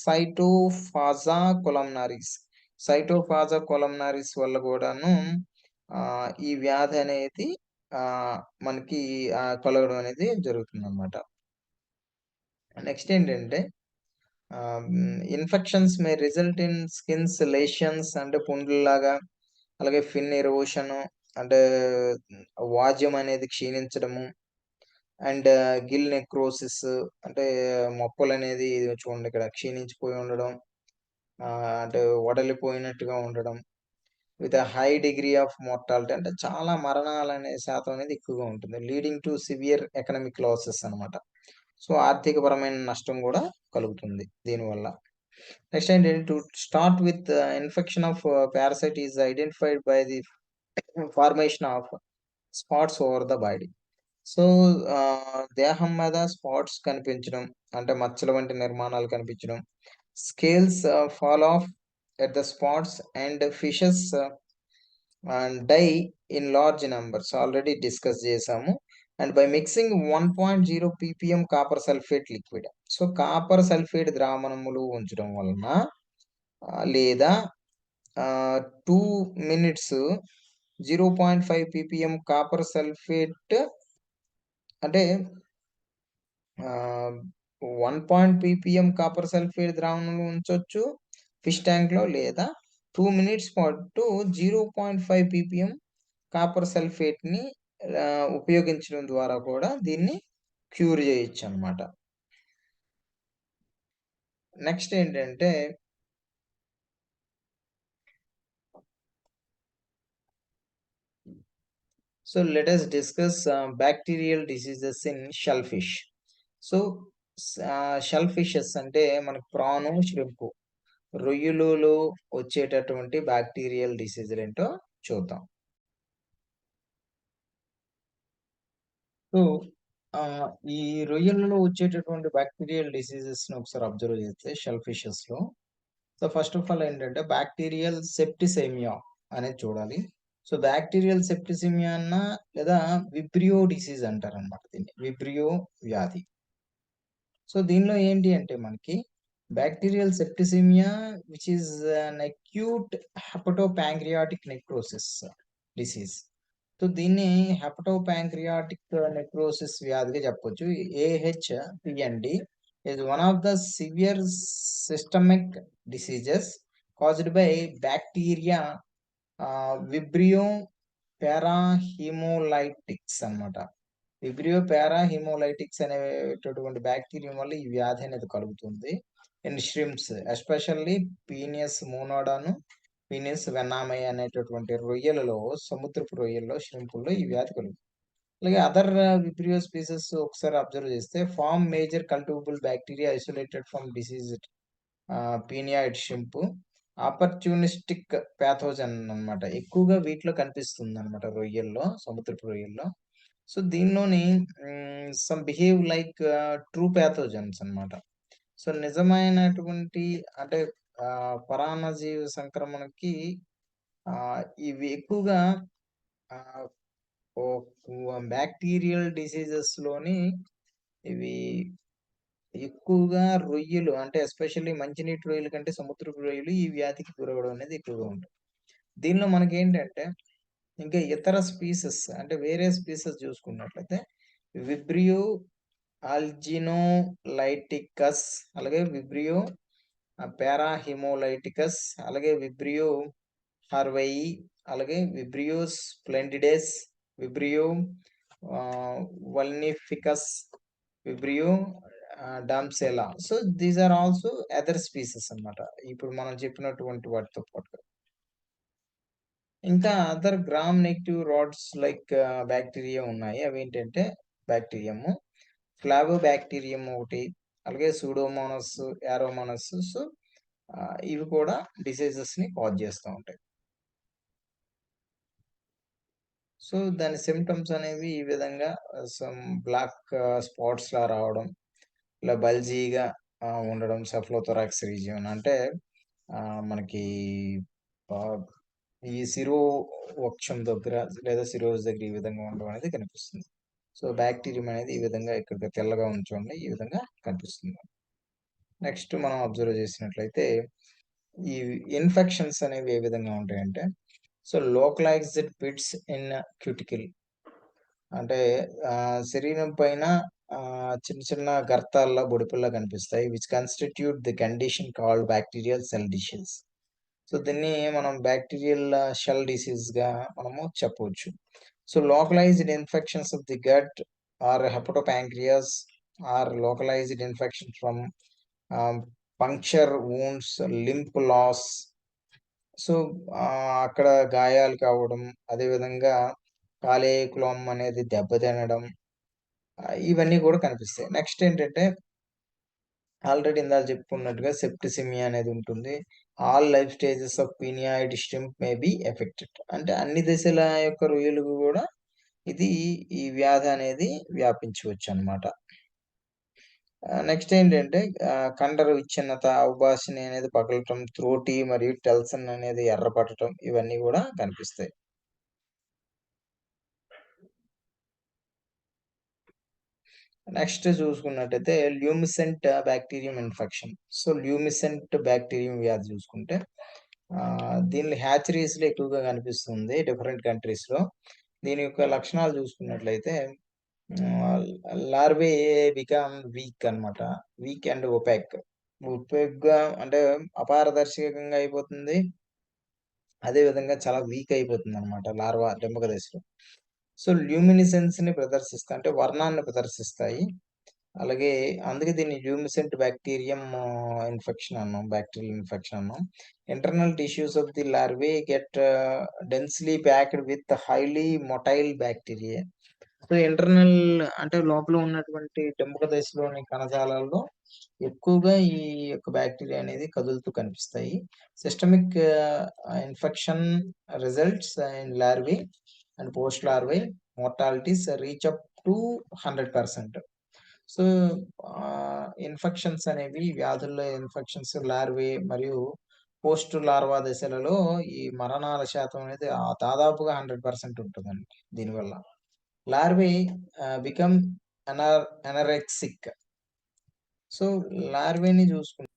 సైటోఫాజా కొలమ్నారిస్. సైటోఫాజా కొలమ్నారిస్ వల్ల కూడాను ఈ వ్యాధి అనేది మనకి కలగడం అనేది జరుగుతుందన్నమాట. నెక్స్ట్ ఏంటంటే infections May result in skins lesions అంటే పుండ్లులాగా, అలాగే ఫిన్ ఎరోషన్ అంటే వాజ్యం అనేది క్షీణించడము, అండ్ గిల్ నెక్రోసిస్ అంటే మొప్పలనేది చూడండి ఇక్కడ క్షీణించిపోయి ఉండడం, అంటే వడలిపోయినట్టుగా ఉండడం. With a high degree of mortality అంటే చాలా మరణాలనే శాతం అనేది ఎక్కువగా ఉంటుంది. Leading to severe economic losses అన్నమాట. సో, ఆర్థికపరమైన నష్టం కూడా కలుగుతుంది దీనివల్ల. నెక్స్ట్ ఏంటంటే to start with infection of parasite is identified by the formation of spots over the body. So, దేహం మీద స్పాట్స్ కనిపించడం అంటే మచ్చల వంటి నిర్మాణాలు కనిపించడం. Scales fall off at the spots and fishes die in large numbers already discuss చేసాము. And by mixing 1.0 ppm copper sulphate liquid. So, copper sulphate ద్రావణములు ఉంచడం వలన లేదా 2 మినిట్స్ 0.5 పీపీఎం కాపర్ సల్ఫేట్ అంటే 1 పీపీఎం కాపర్ సల్ఫేట్ ద్రావణంలో ఉంచొచ్చు ఫిష్ ట్యాంక్‌లో, లేదా 2 మినిట్స్ పాటు 0.5 పీపీఎం కాపర్ సల్ఫేట్‌ని ఉపయోగించడం ద్వారా కూడా దీన్ని క్యూర్ చేయొచ్చనమాట. నెక్స్ట్ ఏంటంటే so let us discuss bacterial diseases in shell fish. So shell fishes అంటే మనకు ప్రాను, ష్రింపు, రొయ్యలలో వచ్చేటటువంటి బ్యాక్టీరియల్ డిసీజులు ఏంటో చూద్దాం. సో ఈ రొయ్యలలో వచ్చేటటువంటి బ్యాక్టీరియల్ డిసీజెస్‌ని ఒకసారి అబ్జర్వ్ చేస్తే షెల్ ఫిషెస్‌లో సో ఫస్ట్ ఆఫ్ ఆల్ ఏంటంటే బ్యాక్టీరియల్ సెప్టిసెమియా అనేది చూడాలి. సో బ్యాక్టీరియల్ సెప్టిసిమియా అన్నా లేదా విబ్రియో డిసీజ్ అంటారనమాట దీన్ని. విబ్రియో వ్యాధి. సో దీనిలో ఏంటి అంటే మనకి bacterial septicaemia which is an acute hepatopancreatic necrosis disease. So దీన్ని హెపటోపాంక్రియాటిక్ నెక్రోసిస్ వ్యాధిగా చెప్పొచ్చు. AHPND is one of the severe systemic diseases caused by bacteria Vibrio parahemolytics అన్నమాట. విబ్రియో పారాహిమోలైటిక్స్ అనేటటువంటి బ్యాక్టీరియం వల్ల ఈ వ్యాధి అనేది కలుగుతుంది. In shrimps especially Penaeus monodon, Penaeus vannamei అనేటటువంటి రొయ్యలలో, సముద్రపు రొయ్యల్లో, ష్రింపుల్లో ఈ వ్యాధి కలుగుతుంది. అలాగే అదర్ విబ్రియో స్పీసెస్ ఒకసారి అబ్జర్వ్ చేస్తే form major cultivable bacteria isolated from disease penaeid shrimp opportunistic pathogen అన్నమాట. ఎక్కువగా వీటిలో కనిపిస్తుందన్నమాట రొయ్యల్లో, సముద్రపు రొయ్యల్లో. సో దీనిలోని some behave like true pathogens అన్నమాట. సో నిజమైనటువంటి అంటే పరాన్నజీవి సంక్రమణకి ఇవి ఎక్కువగా ఆహ్, బ్యాక్టీరియల్ డిసీజెస్‌లోని ఇవి ఎక్కువగా రొయ్యలు అంటే ఎస్పెషల్లీ మంచినీటి రొయ్యల కంటే సముద్రపు రొయ్యలు ఈ వ్యాధికి గురవ్వడం అనేది ఎక్కువగా ఉంటుంది. దీనిలో మనకేంటంటే ఇంకా ఇతర స్పీసెస్ అంటే వేరే స్పీసెస్ చూసుకున్నట్లయితే విబ్రియో ఆల్జినోలైటికస్, అలాగే విబ్రియో పారాహిమోలైటికస్, అలాగే విబ్రియో హార్వెయి, అలాగే Vibrio splendidus, Vibrio vulnificus, Vibrio damsela. So these are also other species అన్నమాట. ఇప్పుడు మనం చెప్పినటువంటి వాటితో పాటు ఇంకా other gram negative rods like bacteria ఉన్నాయి. అవేంటంటే బ్యాక్టీరియము, ఫ్లావోబాక్టీరియం ఒకటి, అలాగే సూడోమోనాస్, యారోమోనాస్. సో ఇవి కూడా డిసీజెస్‌ని కాజ్ చేస్తూ ఉంటాయి. సో దాని సింప్టమ్స్ అనేవి ఈ విధంగా సమ్ బ్లాక్ స్పాట్స్‌లా రావడం, ఇలా బల్జీగా ఉండడం, సెఫలోథొరాక్స్ రీజియన్ అంటే మనకి ఆహ్, ఈ శిరోవక్షం దగ్గర లేదా శిరోస్ దగ్గర ఈ విధంగా ఉండడం అనేది కనిపిస్తుంది. సో బాక్టీరియం అనేది ఈ విధంగా ఇక్కడ తెల్లగా ఉంది చూడండి. ఈ విధంగా కనిపిస్తుంది. నెక్స్ట్ మనం అబ్జర్వ్ చేసినట్లయితే ఈ ఇన్ఫెక్షన్స్ అనేవి ఏ విధంగా ఉంటాయంటే so localised bits in cuticle అంటే శరీరం పైన చిన్న చిన్న గర్తాల్లా, బొడిపెల్లా కనిపిస్తాయి. Which constitute the condition called bacterial shell disease. So దీన్ని మనం బ్యాక్టీరియల్ షెల్ డిసీజ్‌గా మనము చెప్పవచ్చు. So localised infections of the gut or hepatopancreas or localised infection from puncture wounds, limb loss. So అక్కడ గాయాలు కావడం, అదేవిధంగా కాలేయం అనేది దెబ్బతినడం, ఇవన్నీ కూడా కనిపిస్తాయి. నెక్స్ట్ ఏంటంటే ఆల్రెడీ ఇందాక చెప్పుకున్నట్టుగా సెప్టిసిమియా అనేది ఉంటుంది. All life stages of penaeid shrimp may be affected. అంటే అన్ని దశల యొక్క రొయ్యలకు కూడా ఇది ఈ వ్యాధి అనేది వ్యాపించవచ్చనమాట. నెక్స్ట్ ఏంటంటే కండర విచ్ఛిన్నత, ఔబాసిని అనేది పగలటం, త్రోటి మరియు టెల్సన్ అనేది ఎర్రపడటం ఇవన్నీ కూడా కనిపిస్తాయి. నెక్స్ట్ చూసుకున్నట్టయితే ల్యూమిసెంట్ బ్యాక్టీరియం ఇన్ఫెక్షన్. సో, ల్యూమిసెంట్ బ్యాక్టీరియం వ్యాధి చూసుకుంటే దీనిలో హ్యాచరీస్‌లో ఎక్కువగా కనిపిస్తుంది డిఫరెంట్ కంట్రీస్‌లో. దీని యొక్క లక్షణాలు చూసుకున్నట్లయితే ఆహ్, లార్వే బికమ్ వీక్ అన్నమాట. Weak and opaque. ఒపాక్‌గా అంటే అపారదర్శకంగా అయిపోతుంది. అదే విధంగా చాలా వీక్ అయిపోతుందన్నమాట లార్వా పెంపక దశలో. సో, ల్యూమినిసెన్స్‌ని ప్రదర్శిస్తాయి. అంటే వర్ణాన్ని ప్రదర్శిస్తాయి. అలాగే అందుకే దీన్ని ల్యూమిసెంట్ బ్యాక్టీరియం ఇన్ఫెక్షన్ అన్నాం. బ్యాక్టీరియల్ ఇన్ఫెక్షన్ అన్నాం. Internal tissues of the larvae get densely packed with highly motile bacteria. So, internal అంటే లోపల ఉన్నటువంటి పెంపక దశలోని కణజాలాల్లో ఎక్కువగా ఈ యొక్క బ్యాక్టీరియా అనేది కదులుతూ కనిపిస్తాయి. Systemic infection results in larvae and post larvae mortalities reach up to 100%. So, infections అనేవి వ్యాధుల్లో ఇన్ఫెక్షన్స్ లార్వే మరియు పోస్ట్ లార్వా దశలలో ఈ మరణాల శాతం అనేది దాదాపుగా 100% ఉంటుందండి దీనివల్ల. Larvae become anorexic. సో, లార్వేని చూసుకుంటే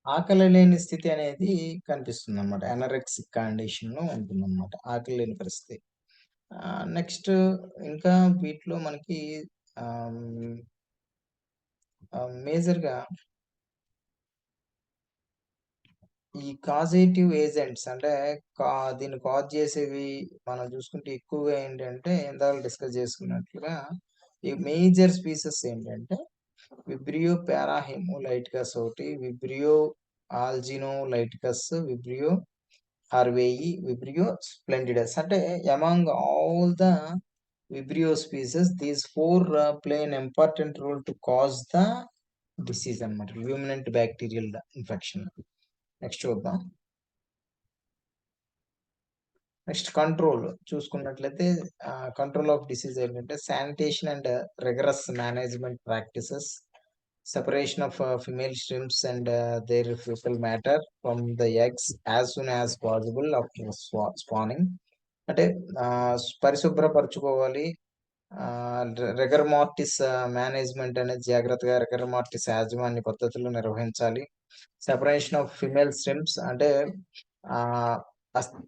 ఆకలి లేని స్థితి అనేది కనిపిస్తుందన్నమాట. అనరెక్సిక్ కండిషన్‌లో ఉంటుందన్నమాట. ఆకలి లేని పరిస్థితి. నెక్స్ట్ ఇంకా వీటిలో మనకి ఆహ్, హ్మ్, మేజర్‌గా ఈ కాజేటివ్ ఏజెంట్స్ అంటే కా దీన్ని కాజ్ చేసేవి మనం చూసుకుంటే ఎక్కువగా ఏంటంటే ఇందాక డిస్కస్ చేసుకున్నట్లుగా ఈ మేజర్ స్పీసెస్ ఏంటంటే విబ్రియో పారాహెమోలైటికస్ ఒకటి, Vibrio alginolyticus, Vibrio harveyi, Vibrio splendidus. అంటే among all the Vibrio species these 4 play an important role to cause the disease అన్నమాట. Luminescent bacterial infection. నెక్స్ట్ చూద్దాం. నెక్స్ట్ కంట్రోల్ చూసుకున్నట్లయితే కంట్రోల్ ఆఫ్ డిసీజ్ ఏంటంటే sanitation and rigorous management practices, separation of female shrimps and their fecal matter from the eggs as soon as possible after spawning. అంటే పరిశుభ్రపరచుకోవాలి. రిగర్ మార్టిస్ మేనేజ్మెంట్ అనేది జాగ్రత్తగా రిగర్ మార్టిస్ యాజమాన్య పద్ధతులు నిర్వహించాలి. సెపరేషన్ ఆఫ్ ఫిమేల్ స్ట్రిమ్స్ అంటే ఆహ్,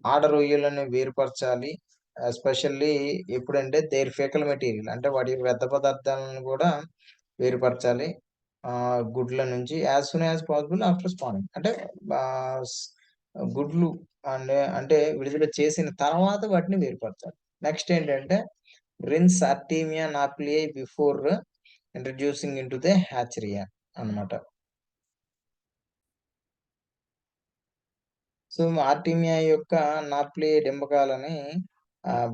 ఆడ రొయ్యలను వేరుపరచాలి. ఎస్పెషల్లీ ఎప్పుడంటే దేర్ ఫెకల్ మెటీరియల్ అంటే వాటి వ్యర్థ పదార్థాలను కూడా వేరుపరచాలి. గుడ్ల నుంచి as soon as possible after spawning. అంటే ఆహ్, స్ గుడ్లు అంటే విడుదల చేసిన తర్వాత వాటిని వేరుపరచాలి. నెక్స్ట్ ఏంటంటే rinse Artemia nauplii before introducing into the hatchery అన్నమాట. సో, ఆర్టిమియా యొక్క నాప్లీ డింబకాలని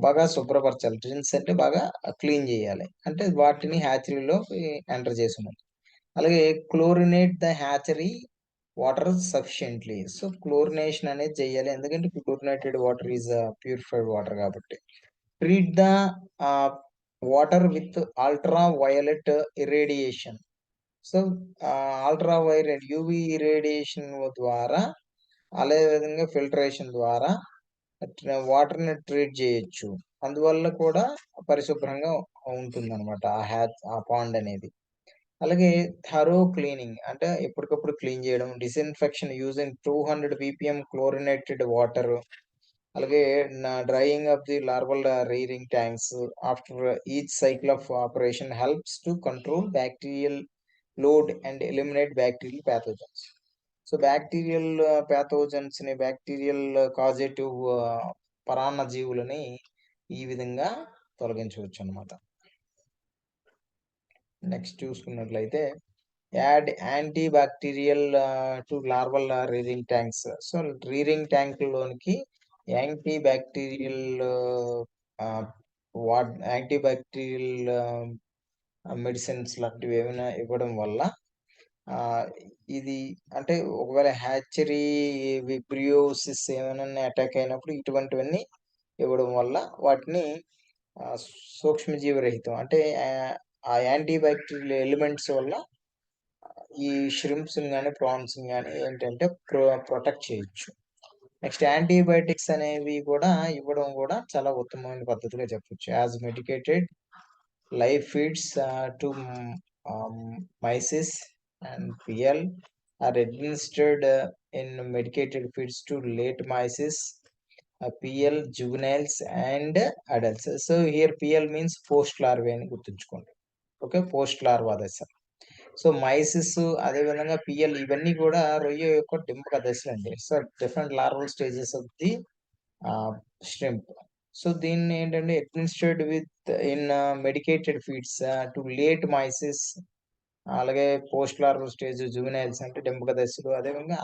బాగా శుభ్రపరచాలి. రిన్స్ అంటే బాగా క్లీన్ జేయాలి. అంటే వాటిని హ్యాచరీలోకి ఎంటర్ చేసున్నాం. అలాగే chlorinate the hatchery water sufficiently. So, chlorination అనేది చెయ్యాలి. ఎందుకంటే chlorinated water is purified water కాబట్టి. Treat the uh, water with ultra violet irradiation. So, ultra violet UV irradiation ద్వారా అదే విధంగా ఫిల్టరేషన్ ద్వారా వాటర్‌ని ట్రీట్ జేయొచ్చు. అందువల్ల కూడా పరిశుభ్రంగా ఉంటుందనమాట. ఆ పాండ్ అనేది. అలాగే థరో క్లీనింగ్ అంటే ఎప్పటికప్పుడు క్లీన్ జేయడం. Disinfection using 200 ppm chlorinated water. అలాగే drying of the larval rearing tanks after each cycle of operation helps to control bacterial load and eliminate bacterial pathogens. So, bacterial పాథోజన్స్‌ని బ్యాక్టీరియల్ కాజేటివ్ పరాన్న జీవులని ఈ విధంగా తొలగించవచ్చనమాట. నెక్స్ట్ చూసుకున్నట్లయితే add anti bacterial to larval rearing tanks. So, rearing ట్యాంక్‌లోనికి anti bacterial uh, anti bacterial medicines లాంటివి ఏమైనా ఇవ్వడం వల్ల ఆహ్, ఇది అంటే ఒకవేళ హ్యాచరీ విబ్రియోసిస్ ఏమైనా అటాక్ అయినప్పుడు ఇటువంటివన్నీ ఇవ్వడం వల్ల వాటిని ఆహ్, సూక్ష్మజీవరహితం అంటే ఆ యాంటీ బాక్టీరియల్ ఎలిమెంట్స్ వల్ల ఈ ష్రింప్స్‌ని గాని, ప్రాన్స్‌ని గాని ఏంటంటే ప్రొటెక్ట్ చేయొచ్చు. నెక్స్ట్ యాంటీబయోటిక్స్ అనేవి కూడా ఇవ్వడం కూడా చాలా ఉత్తమమైన పద్ధతిగా చెప్పొచ్చు. As medicated live feeds to mysis, and PL are administered in medicated feeds to late mysis, PL juveniles and adults. So here PL means post larvae అని గుర్తుంచుకోండి. ఓకే, పోస్ట్ లార్వా దశ. సో మైసిస్ అదేవిధంగా పిఎల్ ఇవన్నీ కూడా రొయ్య యొక్క డింపక దశలండి. So different larval stages of the shrimp. So దీన్ని ఏంటంటే administrate with in medicated feeds to late mysis, అలాగే పోస్ట్ లార్వల్ స్టేజ్ జువెనైల్స్ అంటే డింపక దశలు, అదేవిధంగా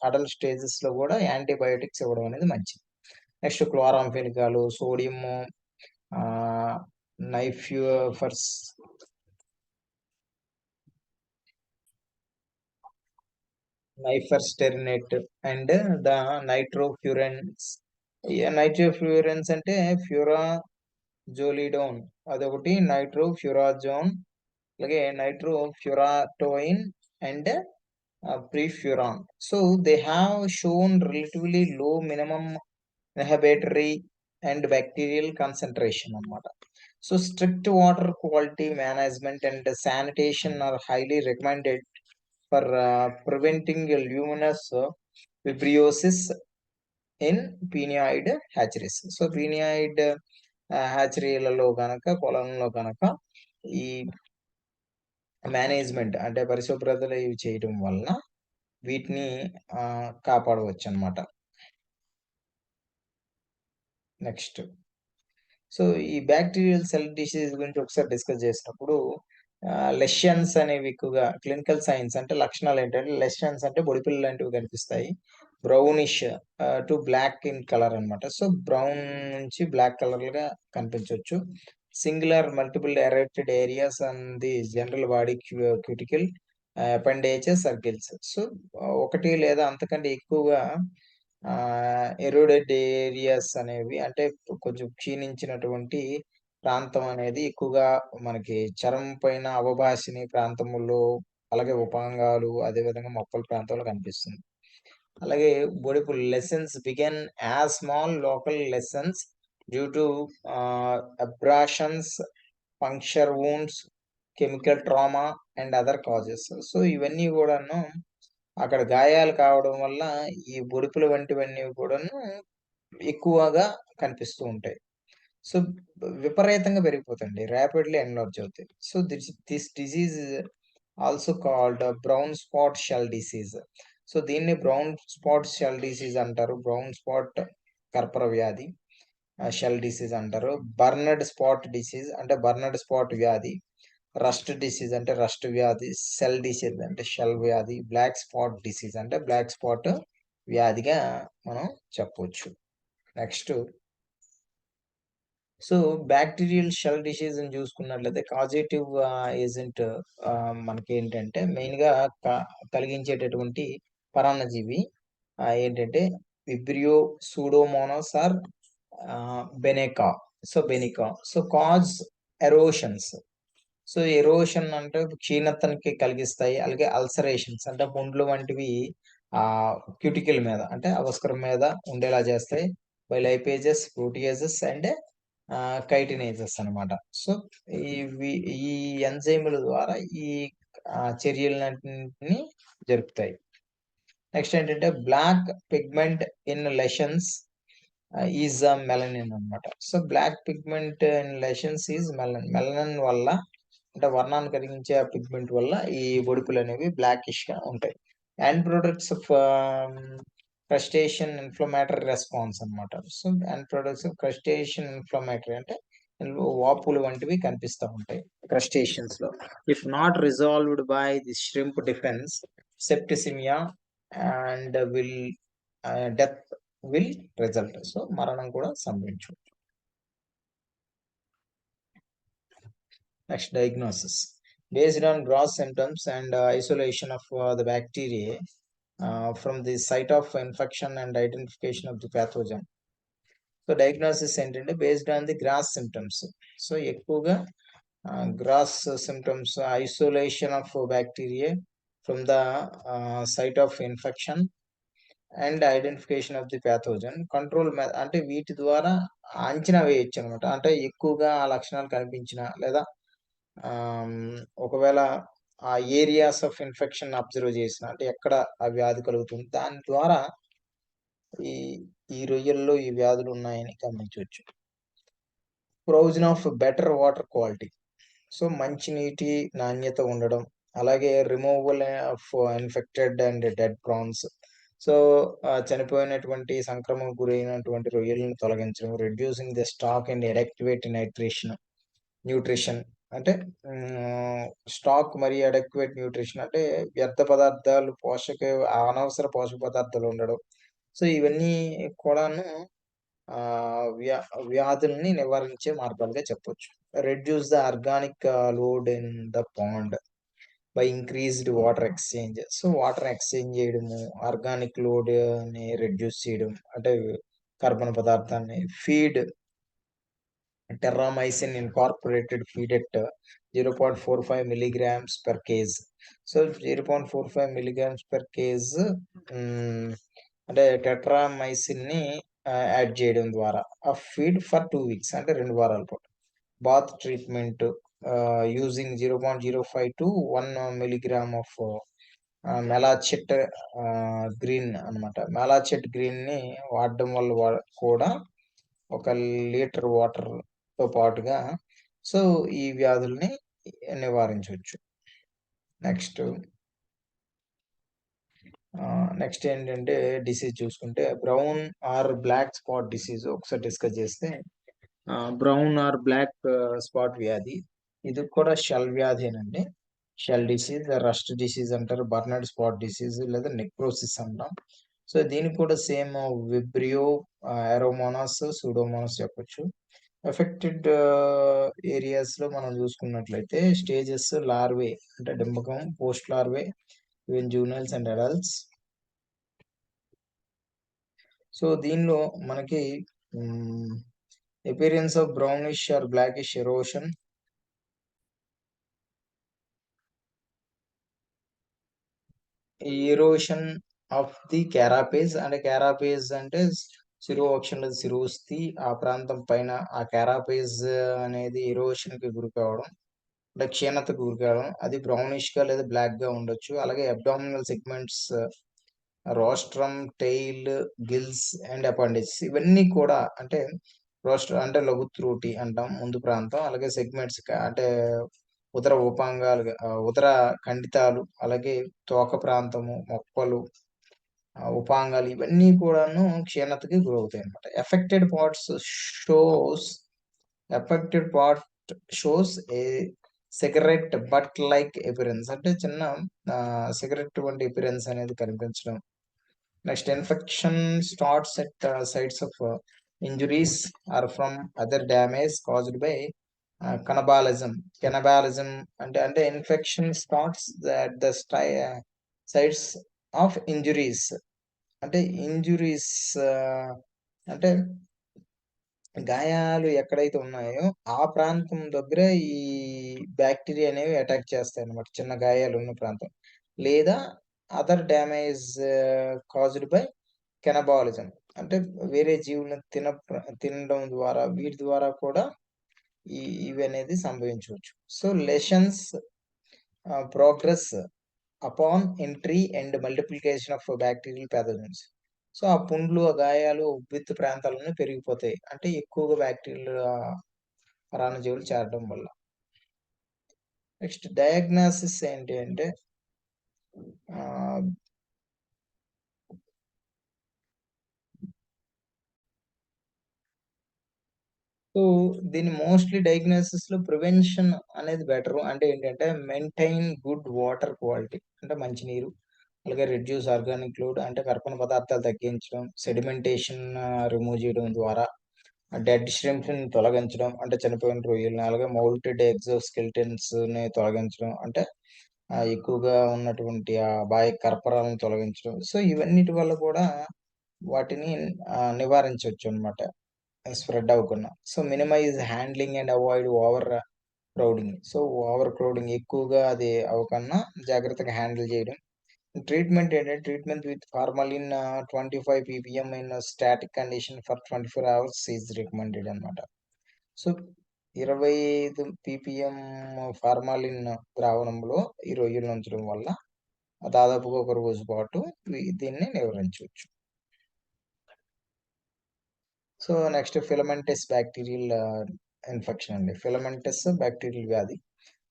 అడల్ట్ స్టేజెస్ లో కూడా యాంటీబయోటిక్స్ ఇవ్వడం అనేది మంచిది. నెక్స్ట్ క్లోరాంఫెనికాలు, సోడియం నైఫ్యూఫర్స్, nifurstyrenate and the nitrofurans. Nitrofurans అంటే ఫ్యూరాజోలిడోన్ అదొకటి, నైట్రోఫ్యూరాజోన్, అలాగే nitrofurantoin and prefuran. So they have shown relatively low minimum inhibitory and bacterial concentration అన్నమాట. So strict water quality management and sanitation are highly recommended for preventing luminous vibriosis in penaeid hatcheries. So penaeid హ్యాచరీలలో కనుక, పొలంలో కనుక ఈ మేనేజ్మెంట్ అంటే పరిశుభ్రతలు ఇవి చేయడం వలన వీటిని కాపాడవచ్చు అన్నమాట. నెక్స్ట్, సో ఈ బ్యాక్టీరియల్ సెల్ డిసీజ్ గురించి ఒకసారి డిస్కస్ చేసినప్పుడు లెషన్స్ అనేవి ఎక్కువగా క్లినికల్ సైన్స్ అంటే లక్షణాలు ఏంటంటే, లెషన్స్ అంటే బొడిపిల్ల లాంటివి కనిపిస్తాయి, brownish to black in colour అన్నమాట. సో బ్రౌన్ నుంచి బ్లాక్ కలర్ గా కనిపించవచ్చు. Singular multiple erected areas and the general body cuticle appendages circles. So ఒకటి లేదా అంతకంటే ఎక్కువగా ఎరోడెడ్ ఏరియాస్ అనేవి అంటే కొంచెం క్షీణించినటువంటి ప్రాంతం అనేది ఎక్కువగా మనకి చర్మం పైన అవభాషిని ప్రాంతములో, అలాగే ఉపాంగాలు, అదేవిధంగా మొక్కల ప్రాంతంలో కనిపిస్తుంది. అలాగే బొడిపు lesions begin as small local lesions due to abrasions, puncture wounds, chemical trauma and other causes. So ఇవన్నీ కూడాను అక్కడ గాయాలు కావడం వల్ల ఈ బొడిపులు వంటివన్నీ కూడాను ఎక్కువగా కనిపిస్తూ ఉంటాయి. సో విపరీతంగా పెరిగిపోతాయండి, ర్యాపిడ్లీ ఎన్లార్జ్ అవుతాయి. So this disease also called brown spot shell disease. So దీన్ని బ్రౌన్ స్పాట్ షెల్ డిసీజ్ అంటారు. బ్రౌన్ స్పాట్ కర్పర వ్యాధి షెల్ డిసీజ్ అంటారు. బర్నర్డ్ స్పాట్ డిసీజ్ అంటే బర్నర్డ్ స్పాట్ వ్యాధి, రస్ట్ డిసీజ్ అంటే రస్ట్ వ్యాధి, సెల్ డిసీజ్ అంటే షెల్ వ్యాధి, బ్లాక్ స్పాట్ డిసీజ్ అంటే బ్లాక్ స్పాట్ వ్యాధిగా మనం చెప్పవచ్చు. Next, so bacterial shell disease ని చూసుకున్నట్లయితే కాజేటివ్ ఏజెంట్ మనకి ఏంటంటే మెయిన్ గా కలిగించేటటువంటి పరాన్నజీవి ఏంటంటే Vibrio Pseudomonas or Beneckea. So Beneckea. So cause erosions. So erosion అంటే క్షీణతనికి కలిగిస్తాయి, అలాగే అల్సరేషన్స్ అంటే పుండ్లు వంటివి ఆ క్యూటికల్ మీద అంటే అవస్కరం మీద ఉండేలా చేస్తాయి, బై లైపేజెస్, ప్రోటియేజెస్ అండ్ కైటినేజెస్ అన్నమాట. సో ఈ ఎంజైముల ద్వారా ఈ చర్యలన్నింటినీ జరుపుతాయి. నెక్స్ట్ ఏంటంటే black pigment in lesions is melanin అన్నమాట. So black pigment in lesions is melanin వల్ల అంటే వర్ణాన్ని కలిగించే ఆ పిగ్మెంట్ వల్ల ఈ బొడిపులు అనేవి బ్లాకిష్ గా ఉంటాయి. And products of crustacean inflammatory response అన్నమాట. So and products of crustacean inflammatory అంటే వాపులు వంటివి కనిపిస్తూ ఉంటాయి క్రస్టేషియన్స్ లో. If not resolved by the shrimp defence, septicaemia and death will result. So మరణం కూడా సంభవించు. Next, diagnosis. Based on gross symptoms and isolation of the bacteria from the site of infection and identification of the pathogen. So diagnosis ఏంటంటే based on the gross symptoms. So ఎక్కువగా gross symptoms, isolation of bacteria from the site of infection and identification of the pathogen. Control అంటే వీటి ద్వారా అంచనా వేయొచ్చు అనమాట. అంటే ఎక్కువగా ఆ లక్షణాలు కనిపించిన లేదా ఆహ్, ఒకవేళ ఆ ఏరియాస్ ఆఫ్ ఇన్ఫెక్షన్ అబ్జర్వ్ చేసిన అంటే ఎక్కడ ఆ వ్యాధి కలుగుతుంది. దాని ద్వారా ఈ ఈ రొయ్యల్లో ఈ వ్యాధులు ఉన్నాయని గమనించొచ్చు. Provision of better water quality. So, మంచినీటి నాణ్యత ఉండడం. అలాగే removal of infected and dead prawns. So, చనిపోయినటువంటి సంక్రమణకు గురైనటువంటి రొయ్యలను తొలగించడం. Reducing the stock and adequate nutrition. అంటే స్టాక్ మరియు అడెక్వేట్ న్యూట్రిషన్ అంటే వ్యర్థ పదార్థాలు, అనవసర పోషక పదార్థాలు ఉండడం. సో, ఇవన్నీ కూడాను వ్యాధుల్ని నివారించే మార్గాలుగా చెప్పొచ్చు. Reduce the organic load in the pond by increased water exchange. So, water exchange చేయడము, ఆర్గానిక్ లోడ్‌ని రెడ్యూస్ చేయడం. అంటే కర్బన పదార్థాన్ని terramycin incorporated feed at 0.45 milligrams per kg. So 0.45 milligrams per kg హ్మ్, అంటే టెట్రామైసిన్‌ని యాడ్ చేయడం ద్వారా ఆ ఫీడ్ ఫర్ 2 వీక్స్ అంటే 2 వారాల పాటు. Bath treatment using 0.05 to 1 milligram of malachite green అన్నమాట. మెలాచెట్ గ్రీన్‌ని వాడడం వల్ల కూడా ఒక లీటర్ వాటర్‌తో పాటుగా సో, ఈ వ్యాధుల్ని నివారించొచ్చు. నెక్స్ట్ నెక్స్ట్ ఏంటంటే డిసీజ్ చూసుకుంటే brown or black spot disease ఒకసారి డిస్కస్ చేస్తే బ్రౌన్ ఆర్ బ్లాక్ స్పాట్ వ్యాధి. ఇది కూడా షెల్ వ్యాధేనండి. షెల్ డిసీజ్, రస్ట్ డిసీజ్ అంటారు. బర్నర్డ్ స్పాట్ డిసీజ్ లేదా నెక్రోసిస్ అంటాం. సో, దీనికి కూడా సేమ్ విబ్రియో, ఏరోమోనాస్, సూడోమోనాస్ చెప్పొచ్చు. ఎఫెక్టెడ్ ఏరియాస్‌లో మనం చూసుకున్నట్లయితే స్టేజెస్ లార్వే అంటే డింబకం, post larvae, even juveniles and adults. So, దీనిలో మనకి hmm, appearance of brownish or blackish erosion. Erosion of the క్యారాపేజ్ అంటే క్యారాపేజ్ అంటే శిరోవక్షంలో శిరోస్థి ఆ ప్రాంతం పైన ఆ క్యారాపేజ్ అనేది ఎరోషన్‌కి గురి కావడం. అంటే క్షీణతకు గురి కావడం. అది బ్రౌనిష్‌గా లేదా బ్లాక్‌గా ఉండొచ్చు. అలాగే abdominal segments, rostrum, tail, gills and appendix ఇవన్నీ కూడా అంటే అంటే లఘుత్రుటి అంటాం ముందు ప్రాంతం. అలాగే సెగ్మెంట్స్ అంటే ఉదర ఉపాంగాలుగా ఉదర ఖండితాలు, అలాగే తోక ప్రాంతము, మొప్పలు, ఉపాంగాలు ఇవన్నీ కూడాను క్షీణతకి గురవుతాయన్నమాట. Shows affected part shows a cigarette butt like appearance అంటే చిన్న సిగరెట్ వంటి అపియరెన్స్ అనేది కనిపించడం. Next infection starts at sites of injuries or from other damage caused by cannibalism. Cannibalism అంటే infection starts at the sites of injuries. అంటే ఇంజురీస్ అంటే గాయాలు ఎక్కడైతే ఉన్నాయో, ఆ ప్రాంతం దగ్గర ఈ బాక్టీరియా అనేవి అటాక్ చేస్తాయన్నమాట. చిన్న గాయాలున్న ప్రాంతం. లేదా other damage caused by cannibalism. అంటే వేరే జీవులను తినడం ద్వారా వీటి ద్వారా కూడా ఇవనేది సంభవించవచ్చు. So, lesions progress upon entry and multiplication of bacterial pathogens. So, ఆ పుండ్లు, ఆ గాయాలు, ఉబ్బెత్తు ప్రాంతాలన్నీ పెరిగిపోతాయి. అంటే ఎక్కువగా బాక్టీరియల్ పరాన్నజీవులు చేరడం వల్ల. నెక్స్ట్ డయాగ్నోసిస్ ఏంటి అంటే ఆహ్, సో, దీన్ని మోస్ట్‌లీ డయాగ్నోసిస్‌లో ప్రివెన్షన్ అనేది బెటరు. అంటే ఏంటంటే మెయింటైన్ గుడ్ వాటర్ క్వాలిటీ అంటే మంచినీరు. అలాగే రెడ్యూస్ ఆర్గానిక్ లోడ్ అంటే కర్బన పదార్థాలు తగ్గించడం. సెడిమెంటేషన్ రిమూవ్ చేయడం ద్వారా డెడ్ ష్రింప్స్‌ని తొలగించడం. అంటే చనిపోయిన రొయ్యలని, అలాగే మౌల్టెడ్ ఎక్సోస్కెలిటన్స్‌ని తొలగించడం. అంటే ఎక్కువగా ఉన్నటువంటి ఆ బాహ్య కర్పరాలను తొలగించడం. సో, ఇవన్నిటి వల్ల కూడా వాటిని నివారించొచ్చనమాట. స్ప్రెడ్ అవ్వకుండా. So, minimise handling and avoid overcrowding. So, overcrowding ఎక్కువగా అది అవ్వకుండా జాగ్రత్తగా హ్యాండిల్ చేయడం. ట్రీట్మెంట్ ఏంటంటే treatment with formalin 25 ppm in static condition for 24 hours is recommended అన్నమాట. సో, 25 పీపీఎం ఫార్మాలిన్ ద్రావణంలో ఈ రొయ్యలను ఉంచడం వల్ల దాదాపుగా ఒక రోజు పాటు దీన్ని నివారించవచ్చు. So next filamentous bacterial infection అండి. ఫిలమెంటస్ బ్యాక్టీరియల్ వ్యాధి.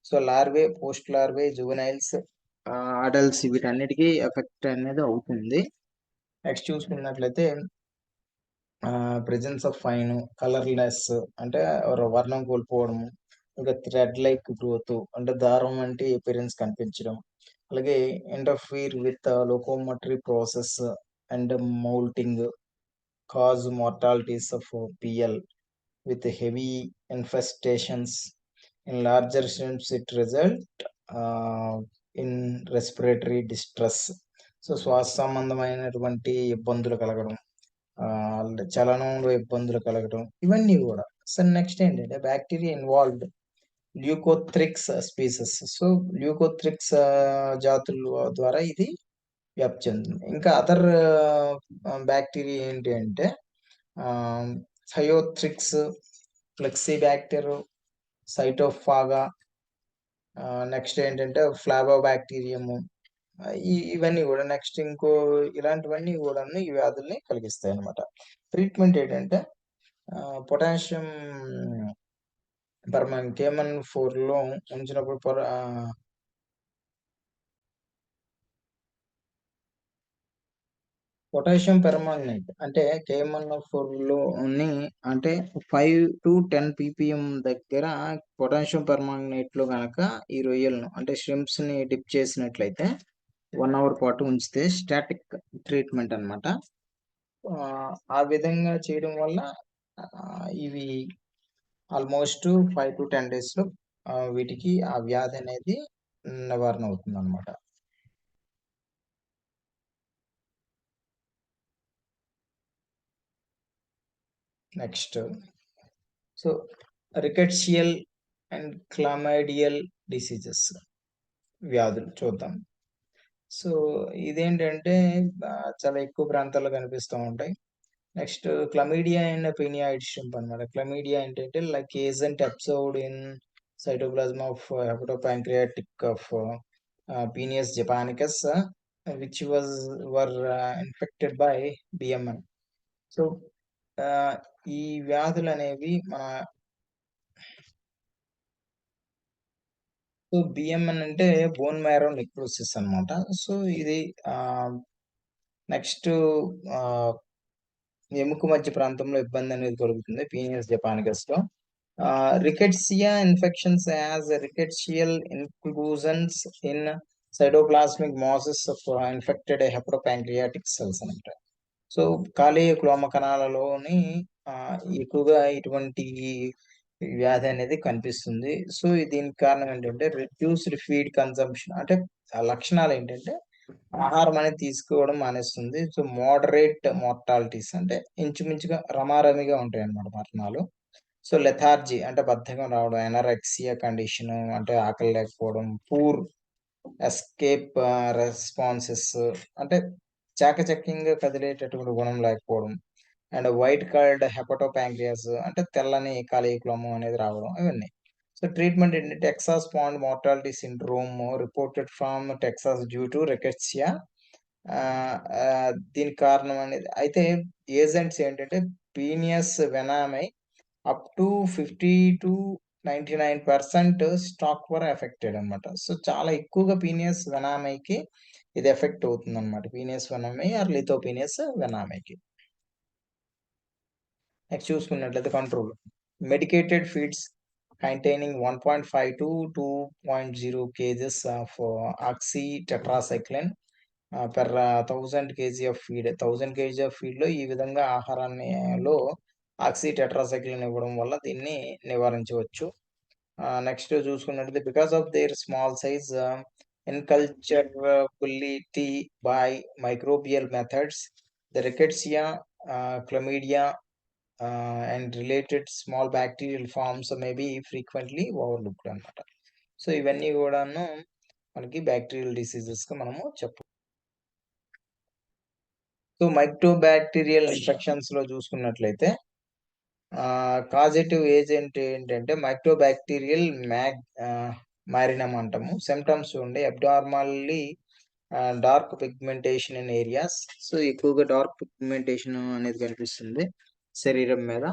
So larvae, post larvae, juveniles, adults వీటన్నిటికీ ఎఫెక్ట్ అనేది అవుతుంది. నెక్స్ట్ చూసుకున్నట్లయితే ప్రెజెన్స్ ఆఫ్ ఫైన్, కలర్‌లెస్ అంటే వర్ణం కోల్పోవడము, ఇంకా థ్రెడ్ లైక్ గ్రోత్ అంటే దారం వంటి అపియరెన్స్ కనిపించడం. అలాగే interfere with locomotory process and moulting, cause mortalities of PL with heavy infestations. In larger shrimps, it result uh, in respiratory distress. So శ్వాస సంబంధమైనటువంటి ఇబ్బందులు కలగడం, చలనంలో ఇబ్బందులు కలగడం, ఇవన్నీ కూడా. సో నెక్స్ట్ ఏంటంటే బ్యాక్టీరియా ఇన్వాల్వ్డ్ ల్యూకోథ్రిక్స్ స్పీసెస్. సో ల్యూకోథ్రిక్స్ జాతుల ద్వారా ఇది వ్యాప్తి చెందుతుంది. ఇంకా అదర్ బ్యాక్టీరియా ఏంటి అంటే థయోథ్రిక్స్, ఫ్లెక్సీబ్యాక్టర్, సైటోఫాగా, నెక్స్ట్ ఏంటంటే ఫ్లాబోబాక్టీరియము, ఇవన్నీ కూడా. నెక్స్ట్ ఇలాంటివన్నీ కూడా ఈ వ్యాధుల్ని కలిగిస్తాయి అన్నమాట. ట్రీట్మెంట్ ఏంటంటే పొటాషియం కేమన్ 4లో ఉంచినప్పుడు పొటాషియం పెర్మాంగనేట్ అంటే కేఎంఎన్4లోని అంటే 5 to 10 పీపీఎం దగ్గర పొటాషియం పెర్మాంగనేట్లో కనుక ఈ రొయ్యలను అంటే ష్రింప్స్ని డిప్ చేసినట్లయితే 1 hour పాటు ఉంచితే స్టాటిక్ ట్రీట్మెంట్ అన్నమాట. ఆ విధంగా చేయడం వల్ల ఇవి ఆల్మోస్ట్ 5 to 10 daysలో వీటికి ఆ వ్యాధి అనేది నివారణ అవుతుంది అన్నమాట. Next so rickettsial and chlamydial diseases వ్యాధులు చూద్దాం. సో ఇదేంటంటే చాలా ఎక్కువ ప్రాంతాల్లో కనిపిస్తూ ఉంటాయి. Next chlamydia and penaeid shrimp అనమాట. క్లమీడియా ఏంటంటే like agent observed in cytoplasm of hepatopancreatic of Penaeus japonicus which were infected by BMN. So ఈ వ్యాధులు అనేవి సో బిఎంఎన్ అంటే బోన్ మ్యారో నెక్రోసిస్ అనమాట. సో ఇది నెక్స్ట్ ఎముక మధ్య ప్రాంతంలో ఇబ్బంది అనేది కలుగుతుంది పీనియస్ జపానికస్ లో. Rickettsia infections as rickettsial ఇన్క్లూజన్స్ in cytoplasmic masses of infected hepatopancreatic cells అనమాట. సో కాలేయ క్లోమ కణాలలోని ఎక్కువగా ఇటువంటి వ్యాధి అనేది కనిపిస్తుంది. సో దీనికి కారణం ఏంటంటే రెడ్యూస్డ్ ఫీడ్ కన్సంప్షన్. అంటే ఆ లక్షణాలు ఏంటంటే ఆహారం అనేది తీసుకోవడం మానేస్తుంది. సో మోడరేట్ మార్టాలిటీస్ అంటే ఇంచుమించుగా రమారమిగా ఉంటాయి అన్నమాట మరణాలు. సో లెథార్జీ అంటే బద్ధకం రావడం, ఎనరెక్సియా కండిషన్ అంటే ఆకలి లేకపోవడం, పూర్ ఎస్కేప్ రెస్పాన్సెస్ అంటే చాకచక్యంగా కదిలేటటువంటి గుణం లేకపోవడం, అండ్ వైట్ కలర్డ్ హెపటోపాంక్రియాస్ అంటే తెల్లని కాలేయక్లోమం అనేది రావడం, ఇవన్నీ. సో ట్రీట్మెంట్ ఏంటంటే Texas pond mortality syndrome reported from Texas due to rickettsia. దీనికి కారణం అనేది అయితే ఏజెంట్స్ ఏంటంటే Penaeus vannamei up to 50 to 99% stock were affected అనమాట. సో చాలా ఎక్కువగా పీనియస్ వెనామైకి ఇది ఎఫెక్ట్ అవుతుంది అనమాట. పీనియస్ వెనామై ఆర్ లిథోపీనియస్ వెనామైకి. నెక్స్ట్ చూసుకున్నట్లయితే control medicated feeds containing 1.5 to 2.0 kgs of oxytetracycline per 1000 kg of feed. 1000 kg of feed లో ఈ విధంగా ఆహారాన్నిలో ఆక్సీటెట్రాసైక్లిన్ ఇవ్వడం వల్ల దీన్ని నివారించవచ్చు. నెక్స్ట్ చూసుకున్నట్లయితే because of their small size inculturability by microbial methods the rickettsia, chlamydia and related small bacterial forms may be frequently overlooked అనమాట. సో ఇవన్నీ కూడాను మనకి బ్యాక్టీరియల్ డిసీజెస్ గా మనము చెప్పు. సో మైక్రోబాక్టీరియల్ ఇన్ఫెక్షన్స్ లో చూసుకున్నట్లయితే కాజేటివ్ ఏజెంట్ ఏంటంటే మైక్రోబాక్టీరియల్ మారినం అంటాము. సిమ్టమ్స్ ఉండే abnormally dark pigmentation in areas. So, ఎక్కువగా డార్క్ పిగ్మెంటేషన్ అనేది కనిపిస్తుంది శరీరం మీద.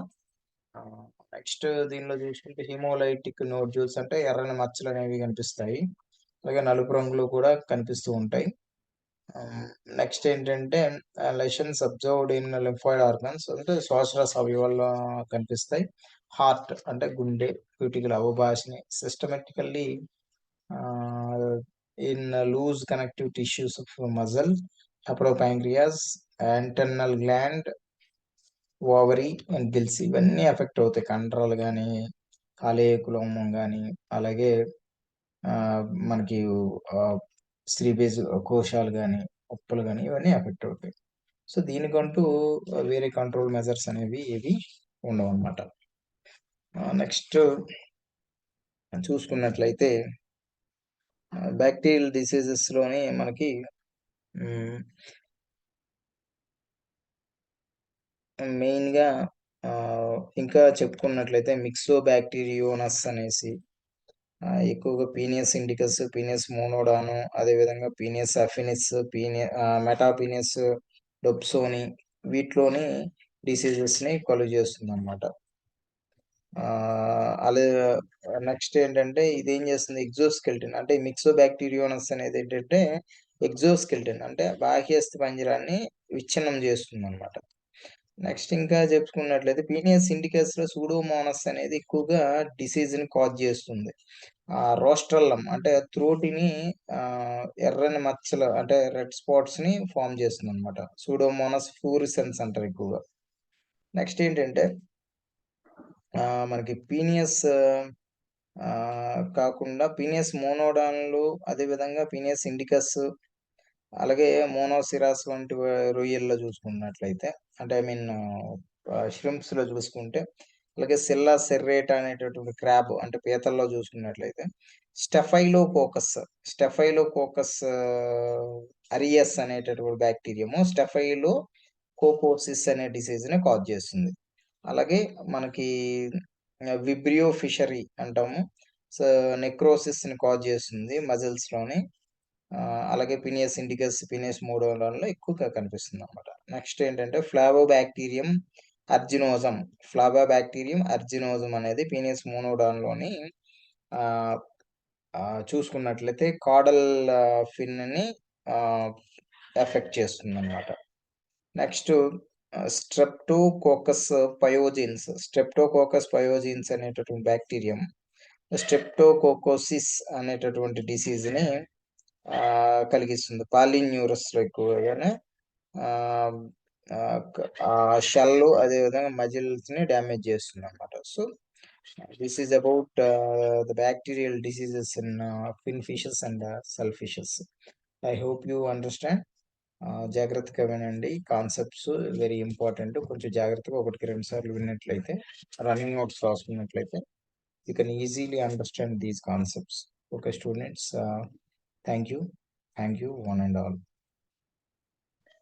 నెక్స్ట్ దీనిలో చూసుకుంటే హిమోలైటిక్ నోడ్యూల్స్ అంటే ఎర్రని మచ్చలు అనేవి కనిపిస్తాయి. అలాగే నలుపు రంగులో కూడా కనిపిస్తూ ఉంటాయి. నెక్స్ట్ ఏంటంటే lesions observed in lymphoid organs అంటే శ్వాసరస అవయవాల్లో కనిపిస్తాయి. హార్ట్ అంటే గుండె, క్యూటికల్ అవభాషని systematically in loose connective tissues of muscle, hepatopancreas, internal gland, ovary and gills ఇవన్నీ ఎఫెక్ట్ అవుతాయి. కండరాలు కానీ, కాలేయకులం కానీ, అలాగే మనకి స్త్రీబేజ్ కోశాలు కానీ, ఉప్పులు కానీ ఇవన్నీ ఎఫెక్ట్ అవుతాయి. సో, దీనికంటూ వేరే కంట్రోల్ మెజర్స్ అనేవి ఏవి ఉండవన్నమాట. నెక్స్ట్ చూసుకున్నట్లయితే బ్యాక్టీరియల్ డిసీజెస్‌లోని మనకి మెయిన్‌గా ఇంకా చెప్పుకున్నట్లయితే మిక్సోబాక్టీరియోనస్ అనేసి ఎక్కువగా పీనియస్ ఇండికస్, పీనియస్ మోనోడాను, అదేవిధంగా పీనియస్ అఫినిస్, మెటాపీనియస్ డొప్సోని వీటిలోని డిసీజెస్‌ని కలుగ చేస్తుందన్నమాట. అలా నెక్స్ట్ ఏంటంటే ఇదేం చేస్తుంది ఎగ్జోస్కెలిటన్ అంటే మిక్సోబాక్టీరియోనస్ అనేది ఏంటంటే ఎగ్జోస్కెలిటన్ అంటే బాహ్య అస్థిపంజరాన్ని విచ్ఛిన్నం చేస్తుందన్నమాట. నెక్స్ట్ ఇంకా చెప్పుకున్నట్లయితే పీనియస్ ఇండికస్‌లో సూడోమోనాస్ అనేది ఎక్కువగా డిసీజ్‌ని కాజ్ చేస్తుంది. రోస్ట్రల్లమ్ అంటే త్రోటిని ఎర్రని మచ్చలు అంటే రెడ్ స్పాట్స్‌ని ఫార్మ్ చేస్తుందన్నమాట. సూడోమోనాస్ ఫ్లూరిసెన్స్ అంటారు ఎక్కువగా. నెక్స్ట్ ఏంటంటే మనకి పీనియస్ కాకుండా పీనియస్ మోనోడాన్‌లు అదేవిధంగా పీనియస్ ఇండికస్ అలాగే మోనోసిరాస్ వంటి రొయ్యల్లో చూసుకున్నట్లయితే అంటే ఐ మీన్ ష్రింప్స్‌లో చూసుకుంటే, అలాగే సిల్లా సెర్రేటా అనేటటువంటి క్రాబ్ అంటే పీతల్లో చూసుకున్నట్లయితే స్టెఫైలోకోకస్ అరియస్ అనేటటువంటి బ్యాక్టీరియాము స్టెఫైలోకోకోసిస్ అనే డిసీజ్‌ని కాజ్ చేస్తుంది. అలాగే మనకి విబ్రియో ఫిషరీ అంటాము. సో, నెక్రోసిస్‌ని కాజ్ చేస్తుంది మజిల్స్‌లోని. అలాగే పీనియస్ ఇండికస్, పీనియస్ మోనోడాన్‌లో ఎక్కువగా కనిపిస్తుందన్నమాట. నెక్స్ట్ ఏంటంటే ఫ్లాబోబాక్టీరియం అర్జినోజం అనేది పీనియస్ మోనోడాన్‌లోని ఆహ్, చూసుకున్నట్లయితే కాడల్ ఫిన్‌ని ఆహ్, ఎఫెక్ట్ చేస్తుందన్నమాట. నెక్స్ట్ స్ట్రెప్టోకోకస్ పయోజిన్స్ అనేటటువంటి బ్యాక్టీరియం స్ట్రెప్టోకోకోసిస్ అనేటటువంటి డిసీజ్‌ని కలిగిస్తుంది. పాలిన్యూరస్‌లో ఎక్కువగానే ఆహ్, ఆ షెల్లు అదేవిధంగా మజిల్స్‌ని డ్యామేజ్ చేస్తుందన్నమాట. So, this is about the bacterial diseases in fin fishes and shell fishes. I hope you understand. జాగ్రత్తగా వినండి. Concepts very important. కొంచెం జాగ్రత్తగా ఒకటికి 2 సార్లు విన్నట్లయితే, రన్నింగ్ నోట్స్ రాసుకున్నట్లయితే you can easily understand these concepts. Okay, students. Thank you. Thank you, one and all.